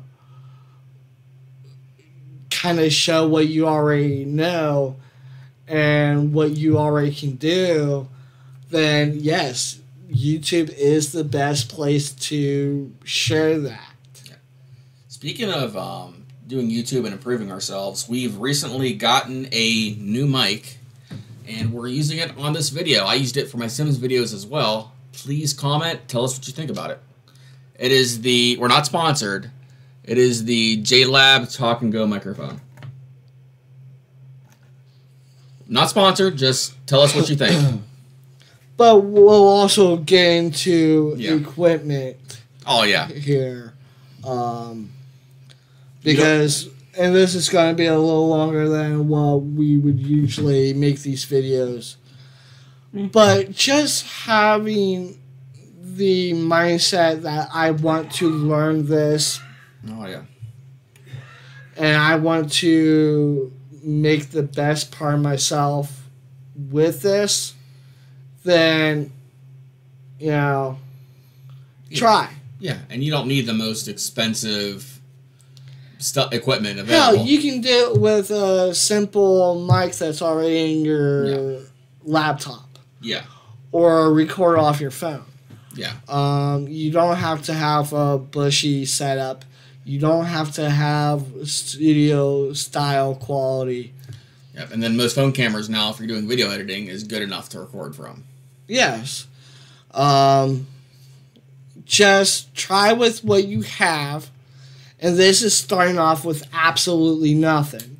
kind of show what you already know and what you already can do, then yes, YouTube is the best place to share that. Yeah. Speaking of doing YouTube and improving ourselves, we've recently gotten a new mic, and we're using it on this video. I used it for my Sims videos as well. Please comment. Tell us what you think about it. It is we're not sponsored. It is the JLab Talk and Go microphone. Not sponsored. Just tell us what you think. But we'll also get into equipment. Oh, yeah. Here. Because, and this is going to be a little longer than what we would usually make these videos. But just having the mindset that I want to learn this. Oh, yeah. And I want to make the best part of myself with this, then, try. Yeah, and you don't need the most expensive equipment available. Hell, you can do it with a simple mic that's already in your laptop. Yeah. Or record off your phone. Yeah. You don't have to have a bushy setup. You don't have to have studio style quality. Yep. And then most phone cameras now, if you're doing video editing, is good enough to record from. Yes. Just try with what you have and this is starting off with absolutely nothing.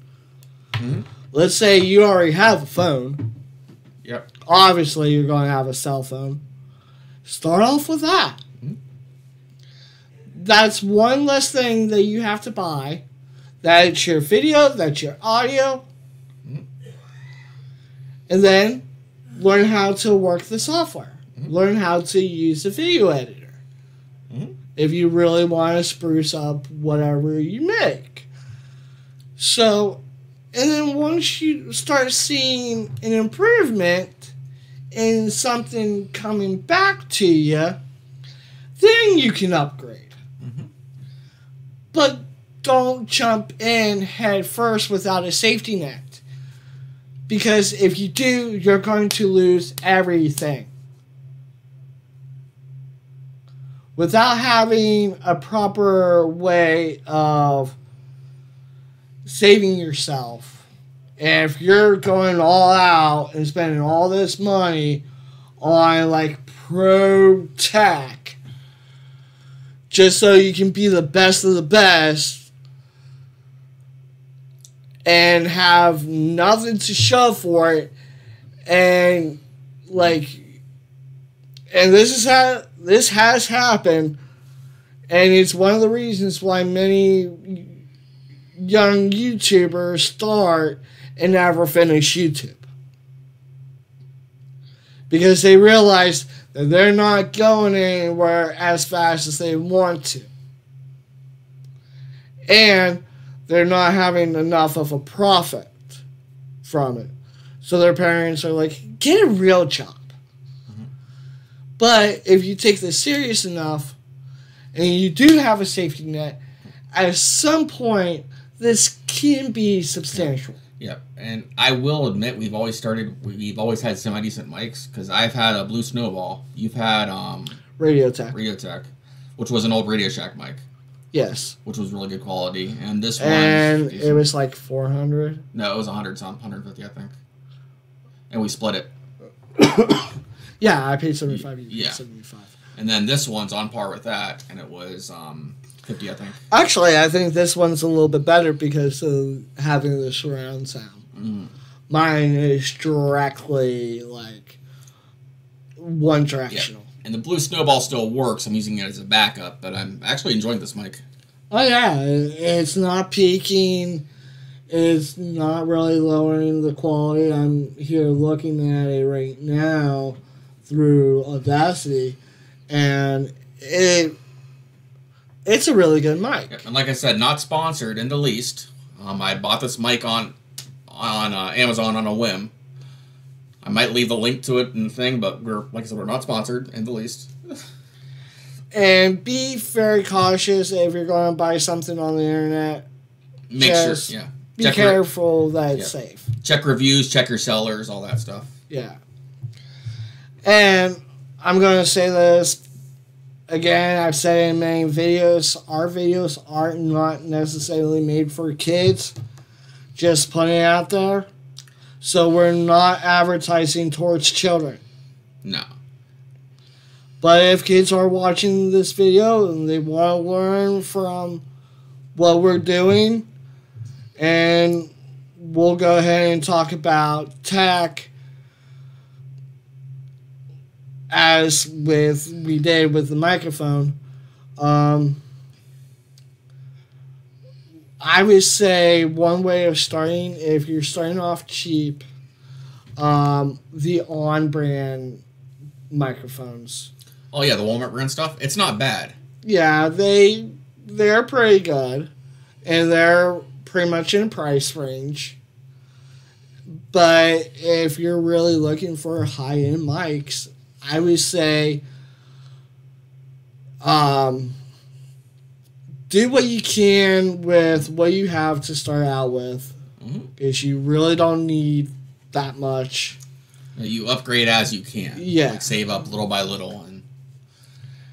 Mm-hmm. Let's say you already have a phone. Yep. Obviously, you're going to have a cell phone. Start off with that. Mm-hmm. That's one less thing that you have to buy. That's your video, that's your audio. Mm-hmm. And then learn how to work the software. Mm-hmm. Learn how to use the video editor. Mm-hmm. If you really want to spruce up whatever you make. So, and then once you start seeing an improvement and something coming back to you, then you can upgrade. Mm-hmm. But don't jump in head first without a safety net. Because if you do, you're going to lose everything. Without having a proper way of saving yourself, if you're going all out and spending all this money on like pro tech just so you can be the best of the best and have nothing to show for it, and like, and this has happened, and it's one of the reasons why many young YouTubers start and never finish YouTube. Because they realize that they're not going anywhere as fast as they want to. And they're not having enough of a profit from it. So their parents are like, get a real job. Mm-hmm. But if you take this serious enough, and you do have a safety net, at some point, this can be substantial. Yep, and I will admit we've always had semi-decent mics, because I've had a Blue Snowball. You've had Radiotech, which was an old Radioshack mic. Yes. Which was really good quality, and this one... And it was like 400? No, it was 150, I think. And we split it. Yeah, I paid 75, you paid 75. And then this one's on par with that, and it was 50, I think. Actually, I think this one's a little bit better because of having the surround sound. Mm. Mine is directly, like, one directional. Yeah. And the Blue Snowball still works. I'm using it as a backup, but I'm actually enjoying this mic. Oh, yeah. It's not peaking. It's not really lowering the quality. I'm here looking at it right now through Audacity, and it's a really good mic. Yeah, and like I said, not sponsored in the least. I bought this mic on Amazon on a whim. I might leave the link to it in the thing, but like I said, we're not sponsored in the least. And be very cautious if you're going to buy something on the internet. Make sure, yeah. Be careful that it's safe. Check reviews, check your sellers, all that stuff. Yeah. And I'm going to say this again, I've said it in many videos, our videos are not necessarily made for kids. Just putting it out there. So we're not advertising towards children. No. But if kids are watching this video and they want to learn from what we're doing, and we'll go ahead and talk about tech as we did with the microphone. I would say one way of starting, if you're starting off cheap, the on-brand microphones. Oh yeah, the Walmart brand stuff. It's not bad. Yeah, they're pretty good, and they're pretty much in price range. But if you're really looking for high-end mics, I would say do what you can with what you have to start out with, because you really don't need that much. You upgrade as you can. Yeah. Like save up little by little. And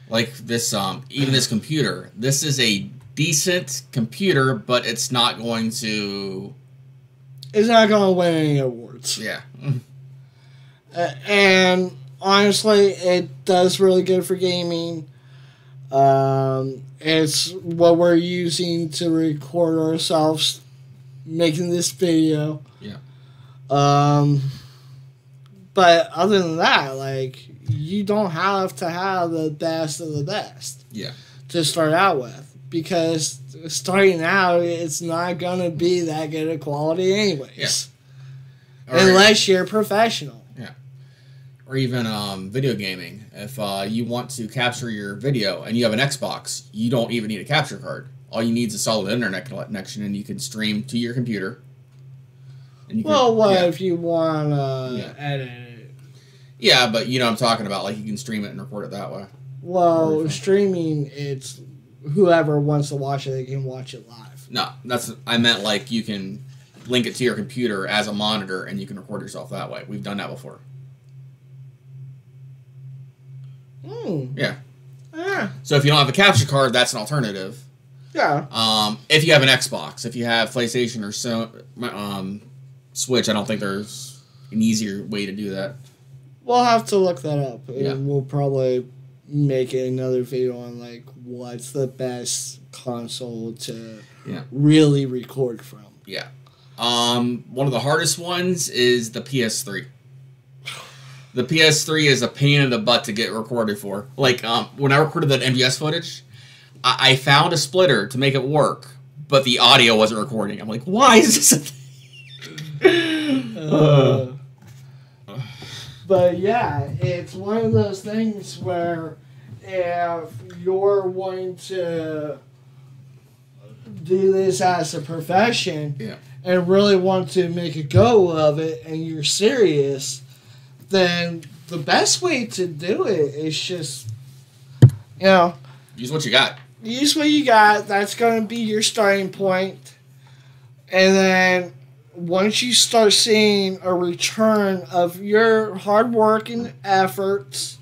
like this, even this computer, this is a decent computer, but it's not going to... It's not going to win any awards. Yeah. And honestly, it does really good for gaming. It's what we're using to record ourselves making this video. Yeah. But other than that, like, you don't have to have the best of the best. Yeah. To start out with, because starting out, it's not gonna be that good of quality anyways. Yeah. Unless you're professional. Yeah. Or even video gaming. If you want to capture your video and you have an Xbox, you don't even need a capture card. All you need is a solid internet connection, and you can stream to your computer. And you if you want to edit it? Yeah, but you know what I'm talking about. Like, you can stream it and record it that way. Well, streaming, it's whoever wants to watch it, they can watch it live. No, I meant like you can link it to your computer as a monitor and you can record yourself that way. We've done that before. Yeah. Yeah. So if you don't have a capture card, that's an alternative. Yeah. If you have an Xbox, if you have PlayStation or Switch, I don't think there's an easier way to do that. We'll have to look that up. Yeah. And we'll probably make another video on, like, what's the best console to really record from. Yeah. One of the hardest ones is the PS3. The PS3 is a pain in the butt to get recorded for. Like, when I recorded that MVS footage, I found a splitter to make it work, but the audio wasn't recording. I'm like, why is this a thing? But yeah, it's one of those things where if you're wanting to do this as a profession and really want to make a go of it and you're serious, then the best way to do it is just, use what you got. Use what you got. That's going to be your starting point. And then once you start seeing a return of your hard work and efforts,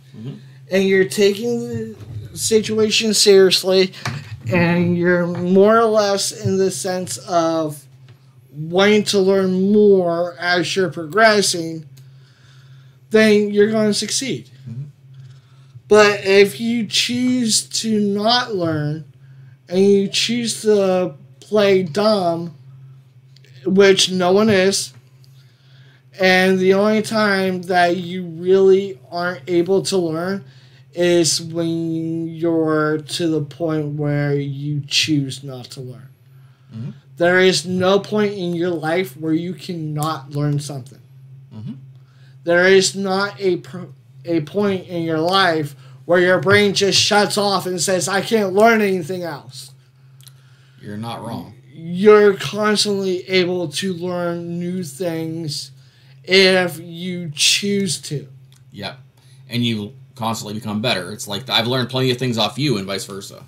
and you're taking the situation seriously, and you're more or less in the sense of wanting to learn more as you're progressing, then you're going to succeed. But if you choose to not learn, and you choose to play dumb, which no one is, and the only time that you really aren't able to learn is when you're to the point where you choose not to learn. There is no point in your life where you cannot learn something. There is not a point in your life where your brain just shuts off and says, I can't learn anything else. You're not wrong. You're constantly able to learn new things if you choose to. Yep. And you constantly become better. It's like I've learned plenty of things off you and vice versa.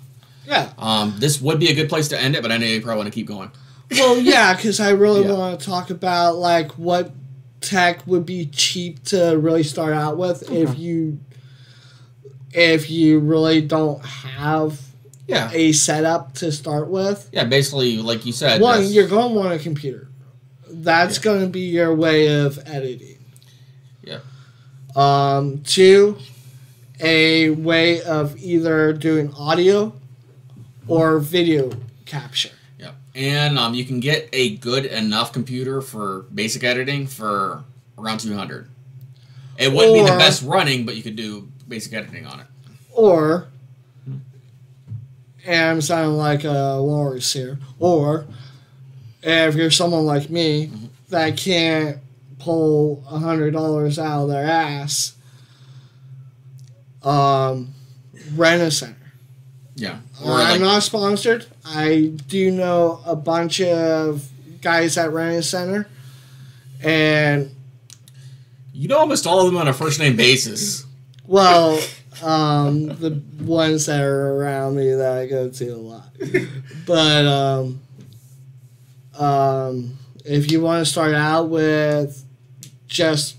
Yeah. This would be a good place to end it, but I know you probably want to keep going. Well, yeah, because I really want to talk about like what tech would be cheap to really start out with if you really don't have a setup to start with. Yeah, basically, like you said. One, you're going to want a computer. That's going to be your way of editing. Yeah. Two, a way of either doing audio or video capture. Yeah. And you can get a good enough computer for basic editing for around $200. It wouldn't be the best running, but you could do basic editing on it. Or, and I'm sounding like a walrus here, or if you're someone like me that can't pull $100 out of their ass, rent a center. Yeah. I'm not sponsored. I do know a bunch of guys that rent a center, and you know almost all of them on a first name basis. Well, the ones that are around me that I go to a lot. But if you want to start out with just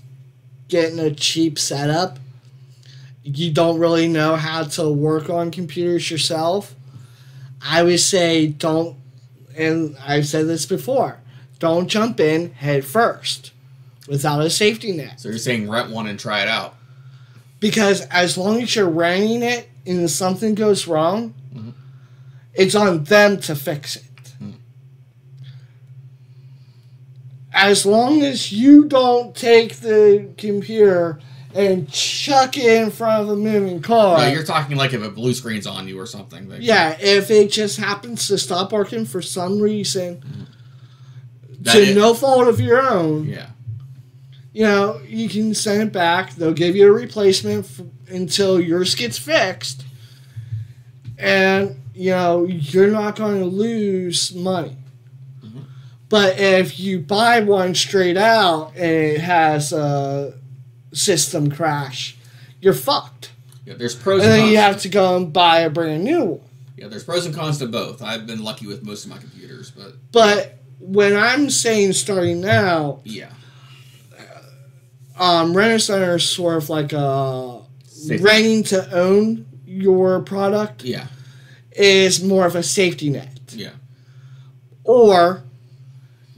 getting a cheap setup, you don't really know how to work on computers yourself, I would say don't, and I've said this before, don't jump in head first without a safety net. So you're saying rent one and try it out? Because as long as you're renting it and something goes wrong, it's on them to fix it. As long as you don't take the computer and chuck it in front of a moving car. No, you're talking like if a blue screen's on you or something. Yeah, if it just happens to stop working for some reason, to no fault of your own, you know, you can send it back. They'll give you a replacement until yours gets fixed. And, you know, you're not going to lose money. But if you buy one straight out and it has a system crash, you're fucked. Yeah, there's pros and and cons. then you have to go and buy a brand new one. Yeah, there's pros and cons to both. I've been lucky with most of my computers, but... But when I'm saying starting now... Yeah. Renter Center is sort of like a renting to own your product. Yeah. Is more of a safety net. Yeah. Or...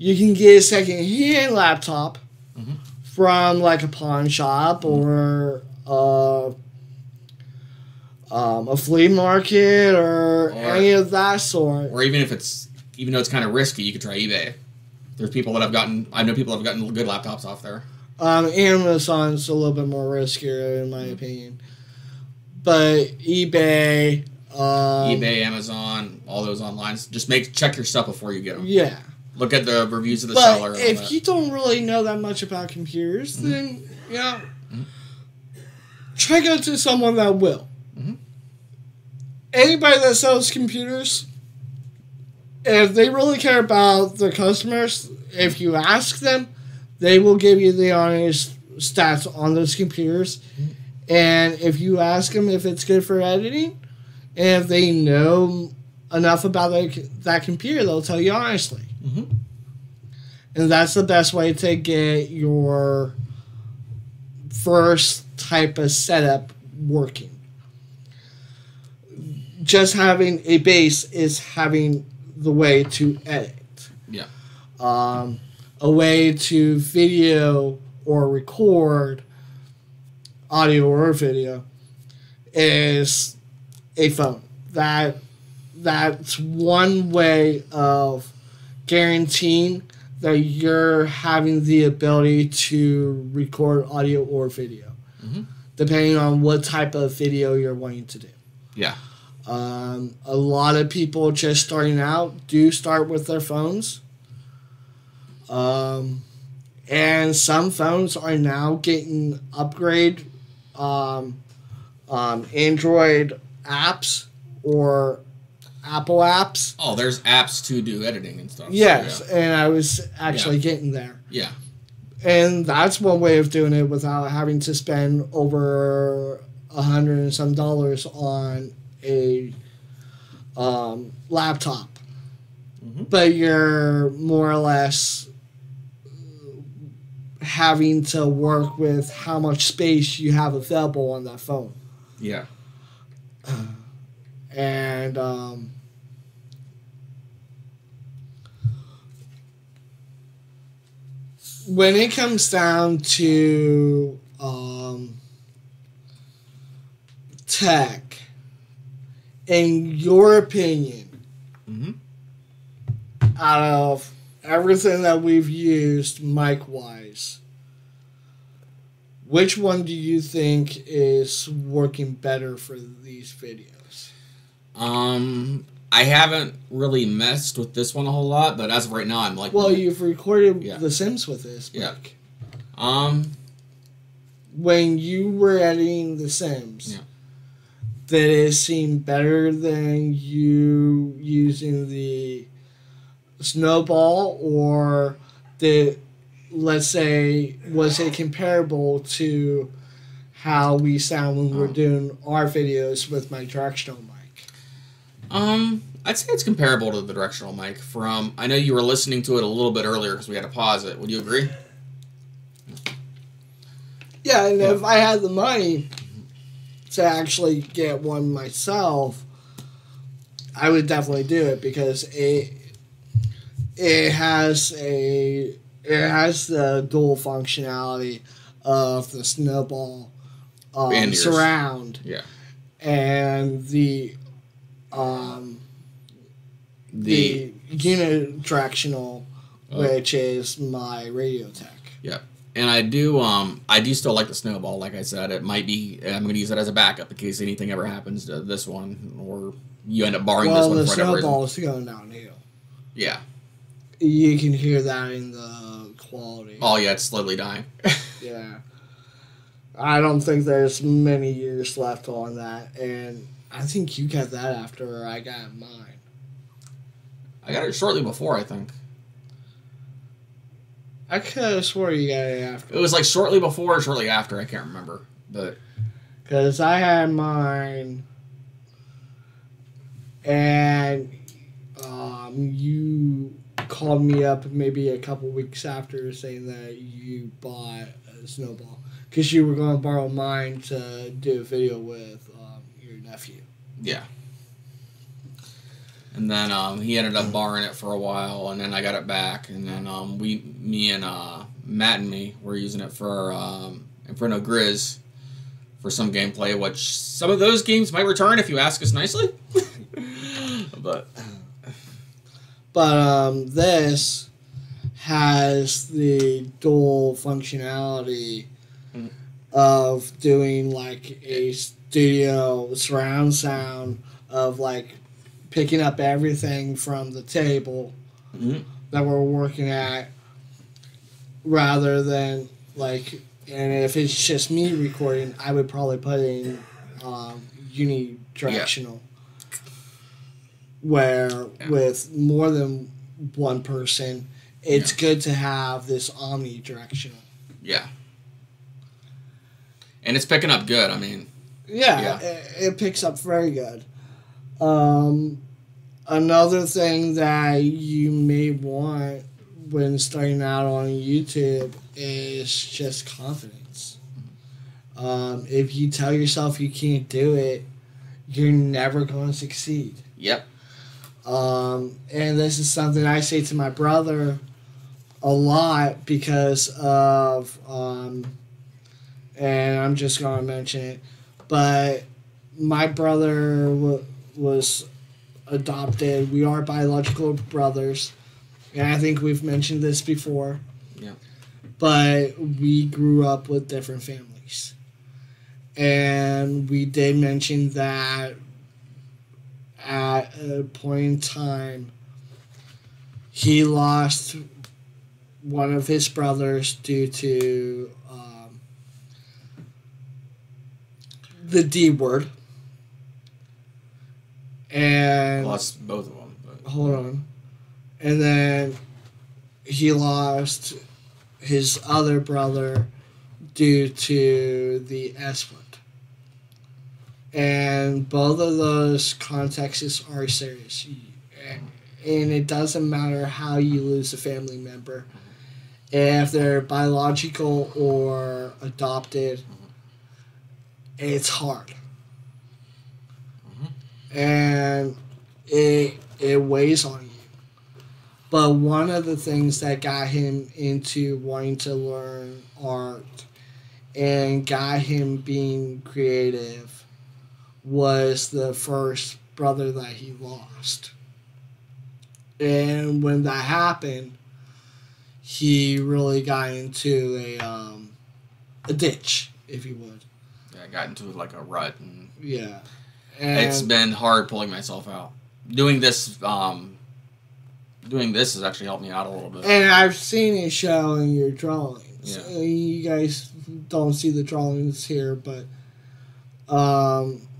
you can get a second-hand laptop from, like, a pawn shop or a flea market or any of that sort. Or even though it's kind of risky, you could try eBay. There's people that I know people that have gotten good laptops off there. Amazon's a little bit more riskier, in my opinion. But eBay... eBay, Amazon, all those online. Just check your stuff before you get them. Yeah. Look at the reviews of the seller. But if you don't really know that much about computers, then, you know, try to go to someone that will. Anybody that sells computers, if they really care about their customers, if you ask them, they will give you the honest stats on those computers. And if you ask them if it's good for editing, and if they know enough about that computer, they'll tell you honestly. And that's the best way to get your first type of setup working. Just having a base is having the way to edit. Yeah. A way to video or record audio or video is a phone. That's one way of guaranteeing that you're having the ability to record audio or video, depending on what type of video you're wanting to do. Yeah. A lot of people just starting out do start with their phones. And some phones are now getting upgrade Android apps or Apple apps. Oh, there's apps to do editing and stuff. Yes, so, yeah. And I was actually getting there. Yeah. And that's one way of doing it without having to spend over $100 and some on a laptop. But you're more or less having to work with how much space you have available on that phone. Yeah. And when it comes down to tech, in your opinion, out of everything that we've used mic-wise, which one do you think is working better for these videos? I haven't really messed with this one a whole lot, but as of right now, I'm like... Well, you've recorded The Sims with this mic. Yeah. When you were editing The Sims, did it seem better than you using the Snowball, or let's say, was it comparable to how we sound when we're doing our videos with my directional mic? I'd say it's comparable to the directional mic. I know you were listening to it a little bit earlier because we had to pause it. Would you agree? Yeah, and if I had the money to actually get one myself, I would definitely do it because it has the dual functionality of the Snowball surround. Yeah. and the unidirectional, which is my Radiotech. Yeah. And I do still like the snowball. Like I said, I'm going to use it as a backup in case anything ever happens to this one, or you end up borrowing this one for whatever reason. The snowball is going downhill. Yeah. You can hear that in the quality. Oh yeah, it's slowly dying. Yeah. I don't think there's many years left on that, and I think you got that after I got mine. I got it shortly before, I think. I could have swore you got it after. It was like shortly before or shortly after. I can't remember. But because I had mine, and you called me up maybe a couple weeks after saying that you bought a snowball because you were going to borrow mine to do a video with your nephew. Yeah. And then he ended up borrowing it for a while, and then I got it back, and then me and Matt and me were using it for Inferno Grizz for some gameplay, which some of those games might return if you ask us nicely. But this has the dual functionality of doing like a studio surround sound of like picking up everything from the table that we're working at, rather than like, and if it's just me recording, I would probably put in unidirectional, where with more than one person, it's good to have this omnidirectional. Yeah. And it's picking up good, I mean. Yeah. It picks up very good. Another thing that you may want when starting out on YouTube is just confidence. If you tell yourself you can't do it, you're never going to succeed. Yep. And this is something I say to my brother a lot because of, and I'm just going to mention it, but my brother was adopted. We are biological brothers, and I think we've mentioned this before. Yeah. But we grew up with different families. And we did mention that at a point in time, he lost one of his brothers due to the D word. And lost both of them. But. Hold on. And then he lost his other brother due to the S word. And both of those contexts are serious. And it doesn't matter how you lose a family member. If they're biological or adopted, it's hard. And it weighs on you. But one of the things that got him into wanting to learn art and got him being creative was the first brother that he lost. And when that happened, he really got into a ditch, if you would. Yeah, I got into like a rut. And yeah. And it's been hard pulling myself out. Doing this has actually helped me out a little bit. And I've seen it show in your drawings. Yeah. You guys don't see the drawings here, but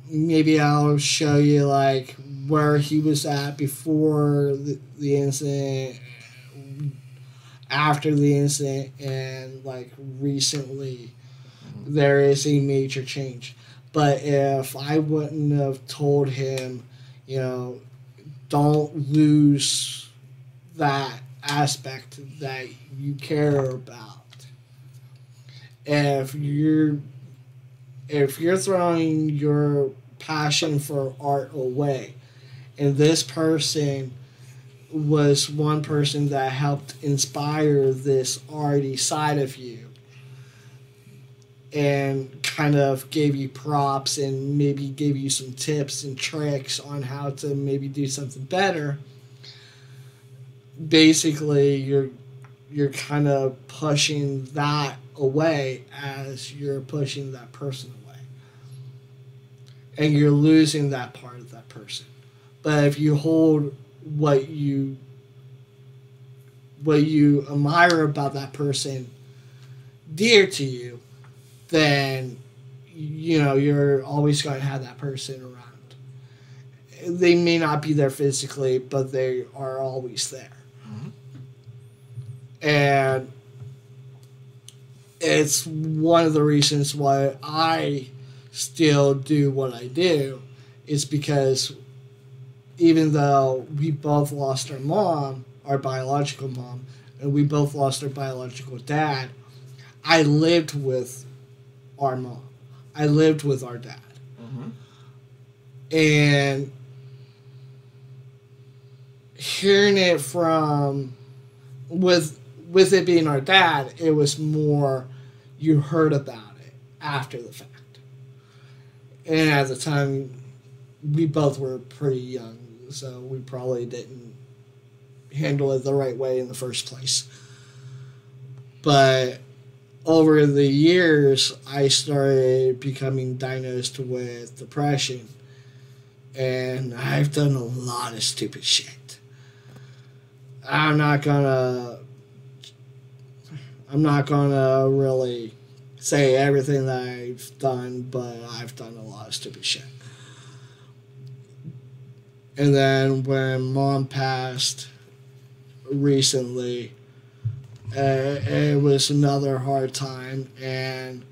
maybe I'll show you like where he was at before the incident, after the incident, and like recently. There is a major change. But if I wouldn't have told him, don't lose that aspect that you care about. If you're throwing your passion for art away, and this person was one person that helped inspire this arty side of you, and kind of gave you props and maybe gave you some tips and tricks on how to maybe do something better, basically you're kind of pushing that away as you're pushing that person away. And you're losing that part of that person. But if you hold what you admire about that person dear to you, then you're always going to have that person around. They may not be there physically, but they are always there. Mm-hmm. And it's one of the reasons why I still do what I do, is because even though we both lost our mom, our biological mom, and we both lost our biological dad, I lived with our mom. I lived with our dad. Mm-hmm. And hearing it from, with it being our dad, it was more you heard about it after the fact. And at the time, we both were pretty young, so we probably didn't handle it the right way in the first place. But over the years, I started becoming diagnosed with depression, and I've done a lot of stupid shit. I'm not gonna really say everything that I've done, but I've done a lot of stupid shit. And then when Mom passed recently, it was another hard time, and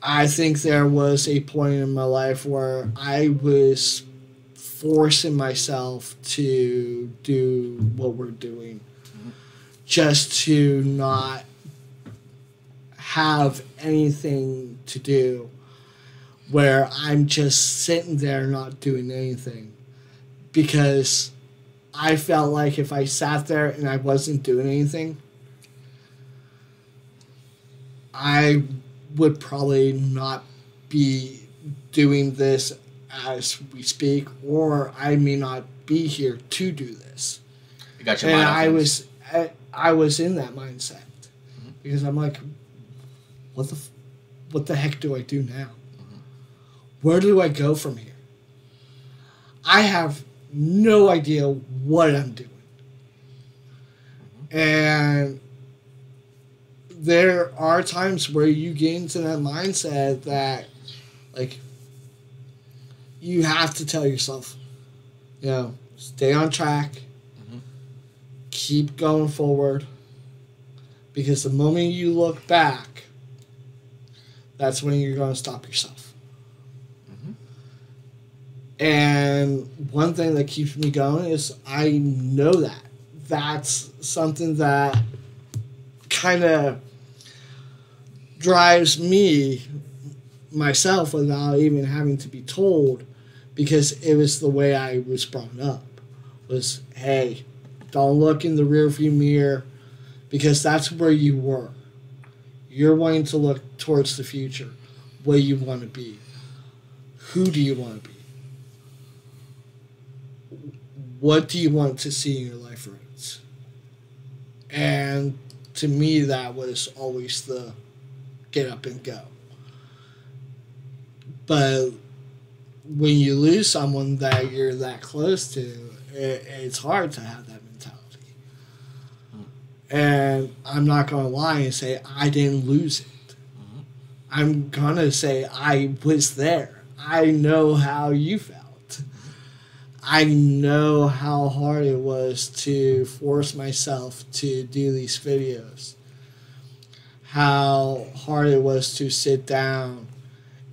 I think there was a point in my life where I was forcing myself to do what we're doing, just to not have anything to do, where I'm just sitting there not doing anything, because I felt like if I sat there and I wasn't doing anything, I would probably not be doing this as we speak, or I may not be here to do this. You got your mind on things. I was in that mindset, mm-hmm. because I'm like, what the heck do I do now? Mm-hmm. Where do I go from here? I have no idea what I'm doing. Mm-hmm. And there are times where you get into that mindset that, like, you have to tell yourself, stay on track, mm-hmm. keep going forward, because the moment you look back, that's when you're going to stop yourself. Mm-hmm. And one thing that keeps me going is I know that. That's something that kind of drives me, myself, without even having to be told, because it was the way I was brought up. Was, hey, don't look in the rearview mirror, because that's where you were. You're wanting to look towards the future, where you want to be. Who do you want to be? What do you want to see in your life, Roots? And to me, that was always the get up and go. But when you lose someone that you're that close to, it's hard to have that mentality. And I'm not going to lie and say I didn't lose it. Mm-hmm. I'm going to say I was there. I know how you felt. I know how hard it was to force myself to do these videos. How hard it was to sit down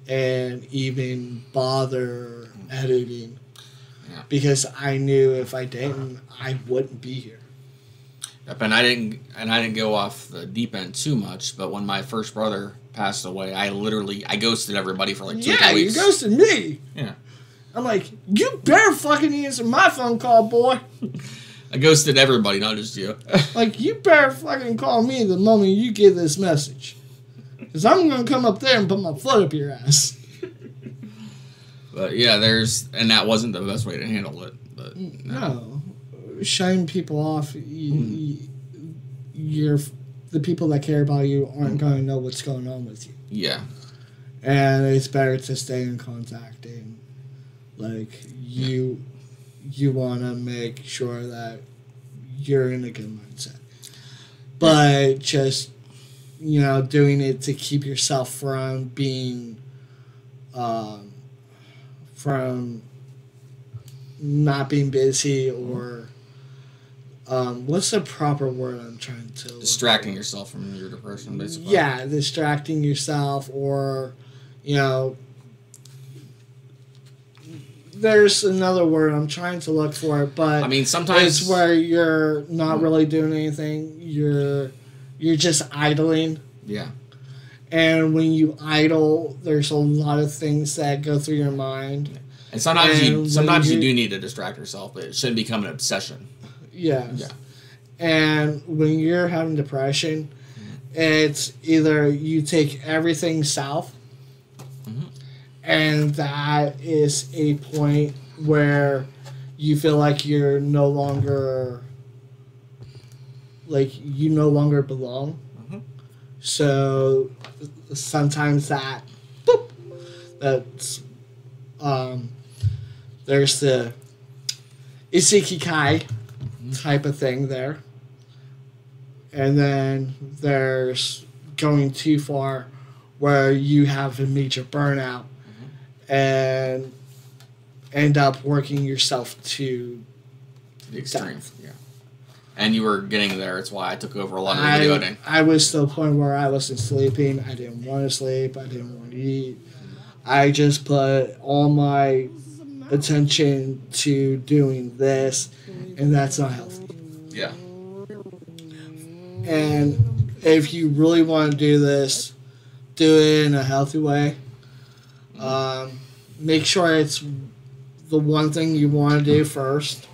and even bother editing. Yeah. Because I knew if I didn't, I wouldn't be here. Yep, and I didn't go off the deep end too much, but when my first brother passed away, I ghosted everybody for like 2 weeks. Yeah, you ghosted me. Yeah. I'm like, you better fucking answer my phone call, boy. I ghosted everybody, not just you. Like, you better fucking call me the moment you get this message. Because I'm going to come up there and put my foot up your ass. But yeah, and that wasn't the best way to handle it. But no. Shutting people off, the people that care about you aren't going to know what's going on with you. Yeah. And it's better to stay in contact. And, like, you want to make sure that you're in a good mindset. But just, doing it to keep yourself from being, from not being busy or, what's the proper word I'm trying to... Distracting yourself from your depression, basically. Yeah, distracting yourself or, there's another word I'm trying to look for it, but I mean, sometimes it's where you're not really doing anything. You're just idling. Yeah. And when you idle, there's a lot of things that go through your mind. And sometimes you do need to distract yourself, but it shouldn't become an obsession. Yes. Yeah. And when you're having depression, it's either you take everything south, and that is a point where you feel like you're no longer, you no longer belong. So sometimes that's, there's the isekai type of thing there. And then there's going too far where you have a major burnout and end up working yourself to the extreme. Yeah. And you were getting there. It's why I took over a lot of the video editing. I was to the point where I wasn't sleeping. I didn't want to sleep. I didn't want to eat. I just put all my attention to doing this, and that's not healthy. Yeah. And if you really want to do this, do it in a healthy way. Make sure it's the one thing you want to do first.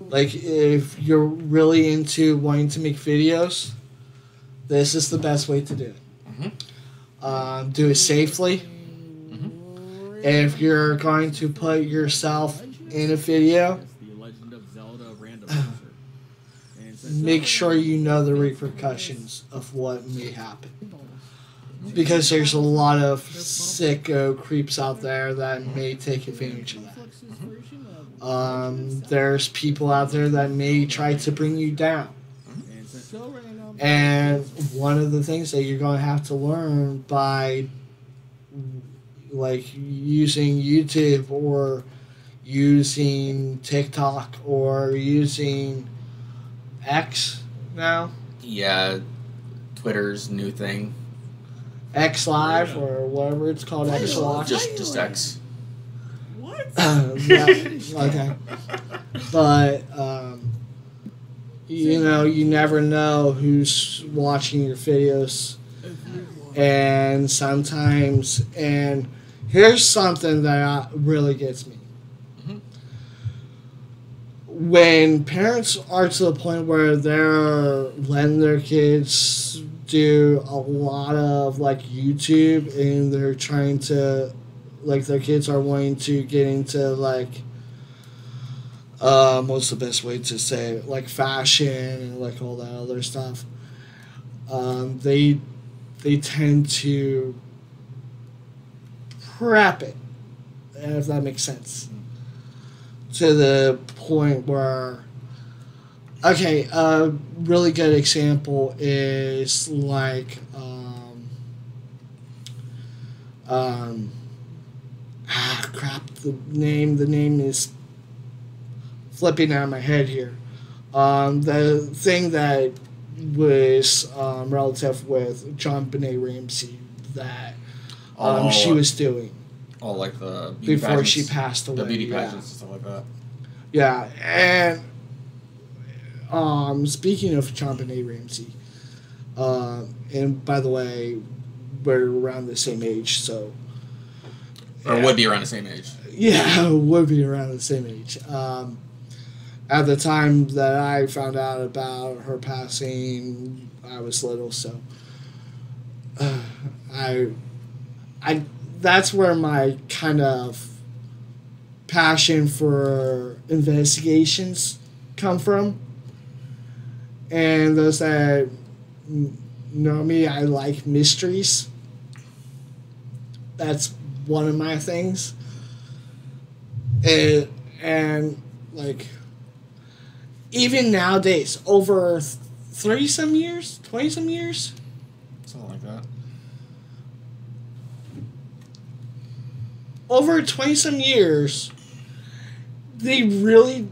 Like, if you're really into wanting to make videos, this is the best way to do it. Do it safely. If you're going to put yourself in a video, make sure you know the repercussions of what may happen. Because there's a lot of sicko creeps out there that may take advantage of that. There's people out there that may try to bring you down. And one of the things that you're going to have to learn by using YouTube or using TikTok or using X now. Yeah, Twitter's new thing. X Live or whatever it's called. X Live. Just X. What? Okay. But you never know who's watching your videos, and sometimes, and here's something that really gets me. When parents are to the point where they're letting their kids do a lot of YouTube, and they're trying to, their kids are wanting to get into what's the best way to say it? Fashion and all that other stuff. They tend to prep it, if that makes sense, to the point where, okay, a really good example is the name is flipping out of my head here. The thing that was relative with John Benet Ramsey that she was doing. Oh, like the beauty before pageants, she passed away. The beauty pageants and stuff like that. Yeah, and speaking of John Benet Ramsey, and by the way, we're around the same age, so. Or would be around the same age. Yeah, would be around the same age. At the time that I found out about her passing, I was little, so I that's where my kind of passion for investigations come from. And those that know me, I like mysteries. That's one of my things. And like, even nowadays, over 30-some years, 20-some years, something like that. Over 20-some years, they really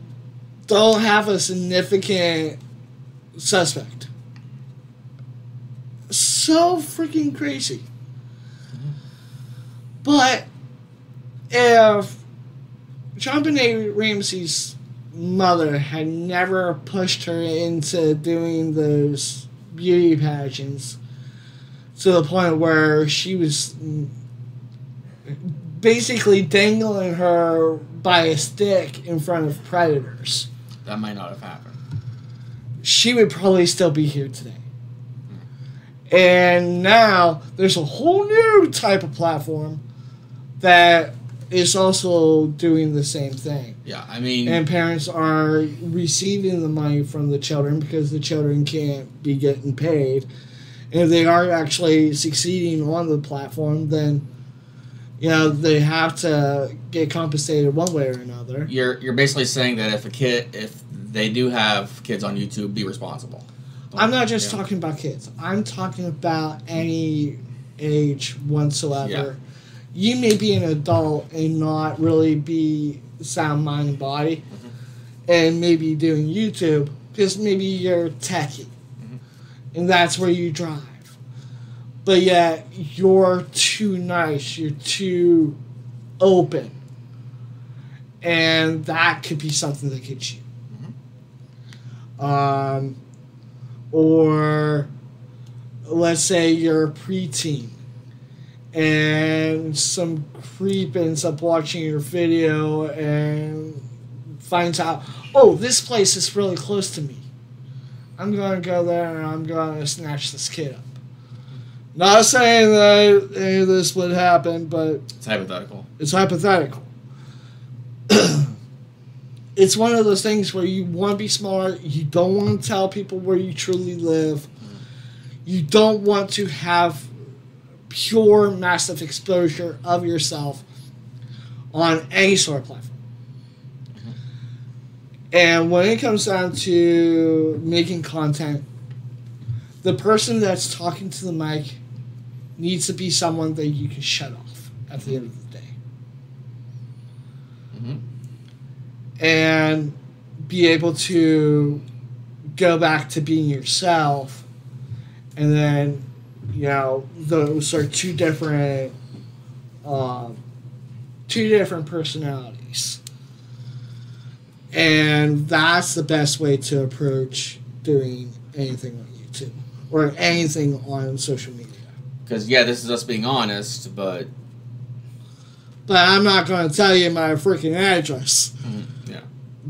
don't have a significant suspect. So freaking crazy. But if JonBenet Ramsey's mother had never pushed her into doing those beauty pageants to the point where she was basically dangling her by a stick in front of predators, that might not have happened. She would probably still be here today. And now there's a whole new type of platform that is also doing the same thing. Yeah, I mean... And parents are receiving the money from the children because the children can't be getting paid. And if they are actually succeeding on the platform, then, you know, they have to get compensated one way or another. You're basically saying that if they do have kids on YouTube, be responsible. I'm not just talking about kids. I'm talking about any age whatsoever. Yeah. You may be an adult and not really be sound mind and body, and maybe doing YouTube because maybe you're techie, and that's where you drive. But yet you're too nice, you're too open, and that could be something that gets you. Or let's say you're a preteen and some creep ends up watching your video and finds out, oh, this place is really close to me. I'm going to go there and I'm going to snatch this kid up. Not saying that any of this would happen, but... It's hypothetical. It's hypothetical. It's one of those things where you want to be smart. You don't want to tell people where you truly live. You don't want to have pure, massive exposure of yourself on any sort of platform. And when it comes down to making content, the person that's talking to the mic needs to be someone that you can shut off at the end of the day. And be able to go back to being yourself. And then, you know, those are two different personalities. And that's the best way to approach doing anything on YouTube or anything on social media. Because, yeah, this is us being honest, but I'm not going to tell you my freaking address. Yeah.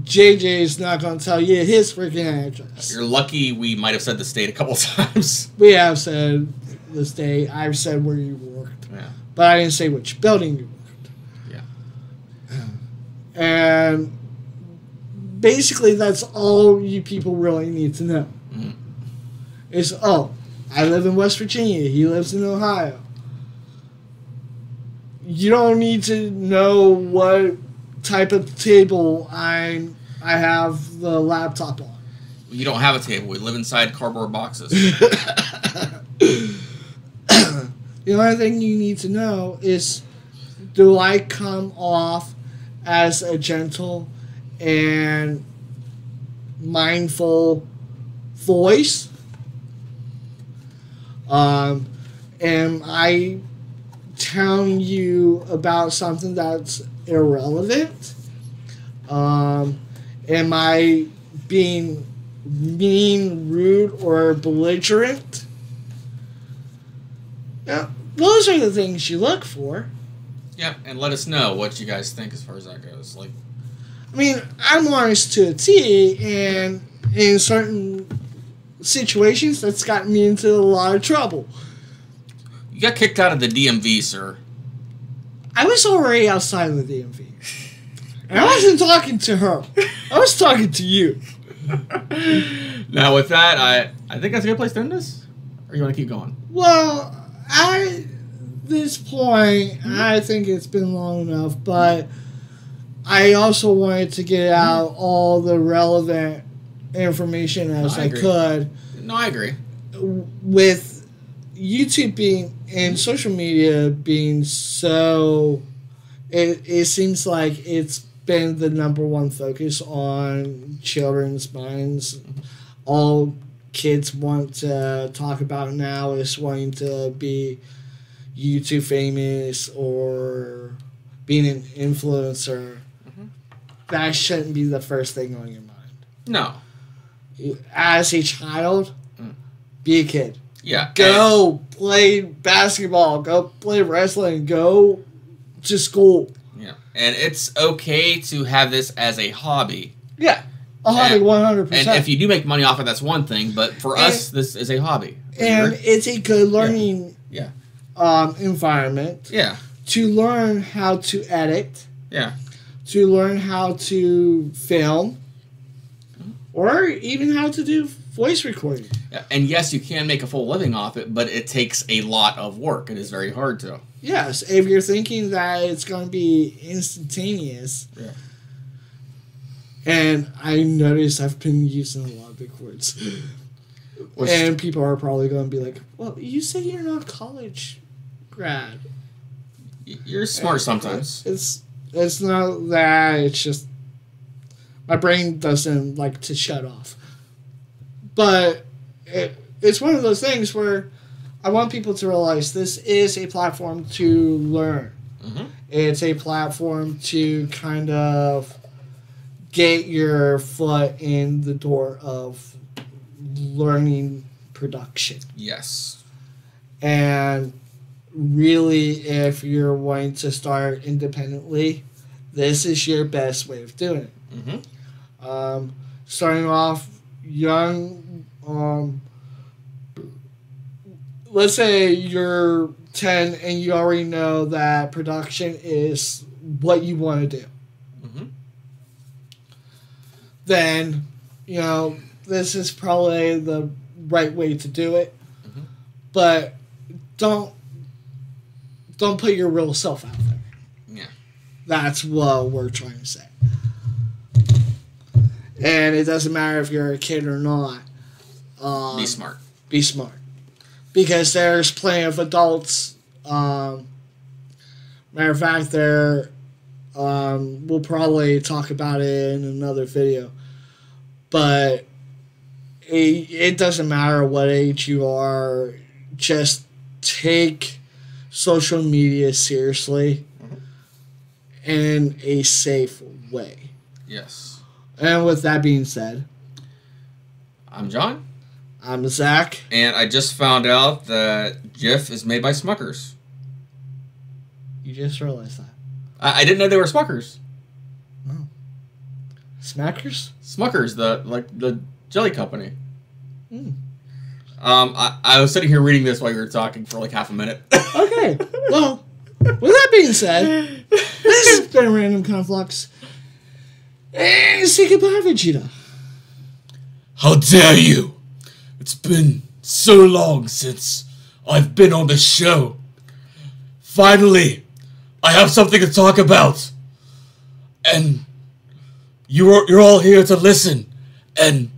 JJ's not going to tell you his freaking address. You're lucky we might have said the state a couple times. We have said the state. I've said where you worked. Yeah. But I didn't say which building you worked. Yeah. And basically that's all you people really need to know. Is, oh, I live in West Virginia. He lives in Ohio. You don't need to know what type of table I have the laptop on. You don't have a table. We live inside cardboard boxes. The only thing you need to know is, do I come off as a gentle and mindful voice? Am I telling you about something that's irrelevant? Am I being mean, rude, or belligerent? Yeah, those are the things you look for. Yeah, and let us know what you guys think as far as that goes. Like, I mean, I'm honest to a T, and in certain situations, that's gotten me into a lot of trouble. You got kicked out of the DMV, sir. I was already outside of the DMV. And I wasn't talking to her. I was talking to you. Now, with that, I think that's a good place to end this. Or you want to keep going? Well, at this point, I think it's been long enough, but I also wanted to get out all the relevant information as I could. No, I agree. With YouTube being and social media being so, it seems like it's been the number one focus on children's minds. All kids want to talk about now is wanting to be YouTube famous or being an influencer. That shouldn't be the first thing on your mind. No. As a child, be a kid. Yeah. Go play basketball. Go play wrestling. Go to school. Yeah. And it's okay to have this as a hobby. Yeah. A hobby, 100%. And if you do make money off it, that's one thing. But for us, this is a hobby. And it's a good learning environment. Yeah. To learn how to edit. Yeah. To learn how to film. Or even how to do voice recording. Yeah. And yes, you can make a full living off it, but it takes a lot of work. It is very hard to. Yes. If you're thinking that it's going to be instantaneous. Yeah. And I noticed I've been using a lot of big words. And people are probably going to be like, well, you said you're not a college grad. You're smart sometimes. It's not that. It's just my brain doesn't like to shut off. But it's one of those things where I want people to realize this is a platform to learn. Mm-hmm. It's a platform to kind of get your foot in the door of learning production. Yes. And really, if you're wanting to start independently, this is your best way of doing it. Mm-hmm. Starting off young, let's say you're 10 and you already know that production is what you want to do. Then, this is probably the right way to do it. Mm-hmm. But don't put your real self out there. Yeah. That's what we're trying to say. And it doesn't matter if you're a kid or not. Be smart. Be smart. Because there's plenty of adults. Matter of fact, we'll probably talk about it in another video. But it doesn't matter what age you are. Just take social media seriously in a safe way. Yes. And with that being said, I'm John. I'm Zach. And I just found out that Jif is made by Smuckers. You just realized that. I didn't know they were Smuckers. Oh. Smackers? Smuckers, the jelly company. Mm. I was sitting here reading this while you were talking for like half a minute. Okay. Well, with that being said, this has been Random Conflux. And say goodbye, Vegeta. How dare you! It's been so long since I've been on the show. Finally, I have something to talk about. And you're all here to listen and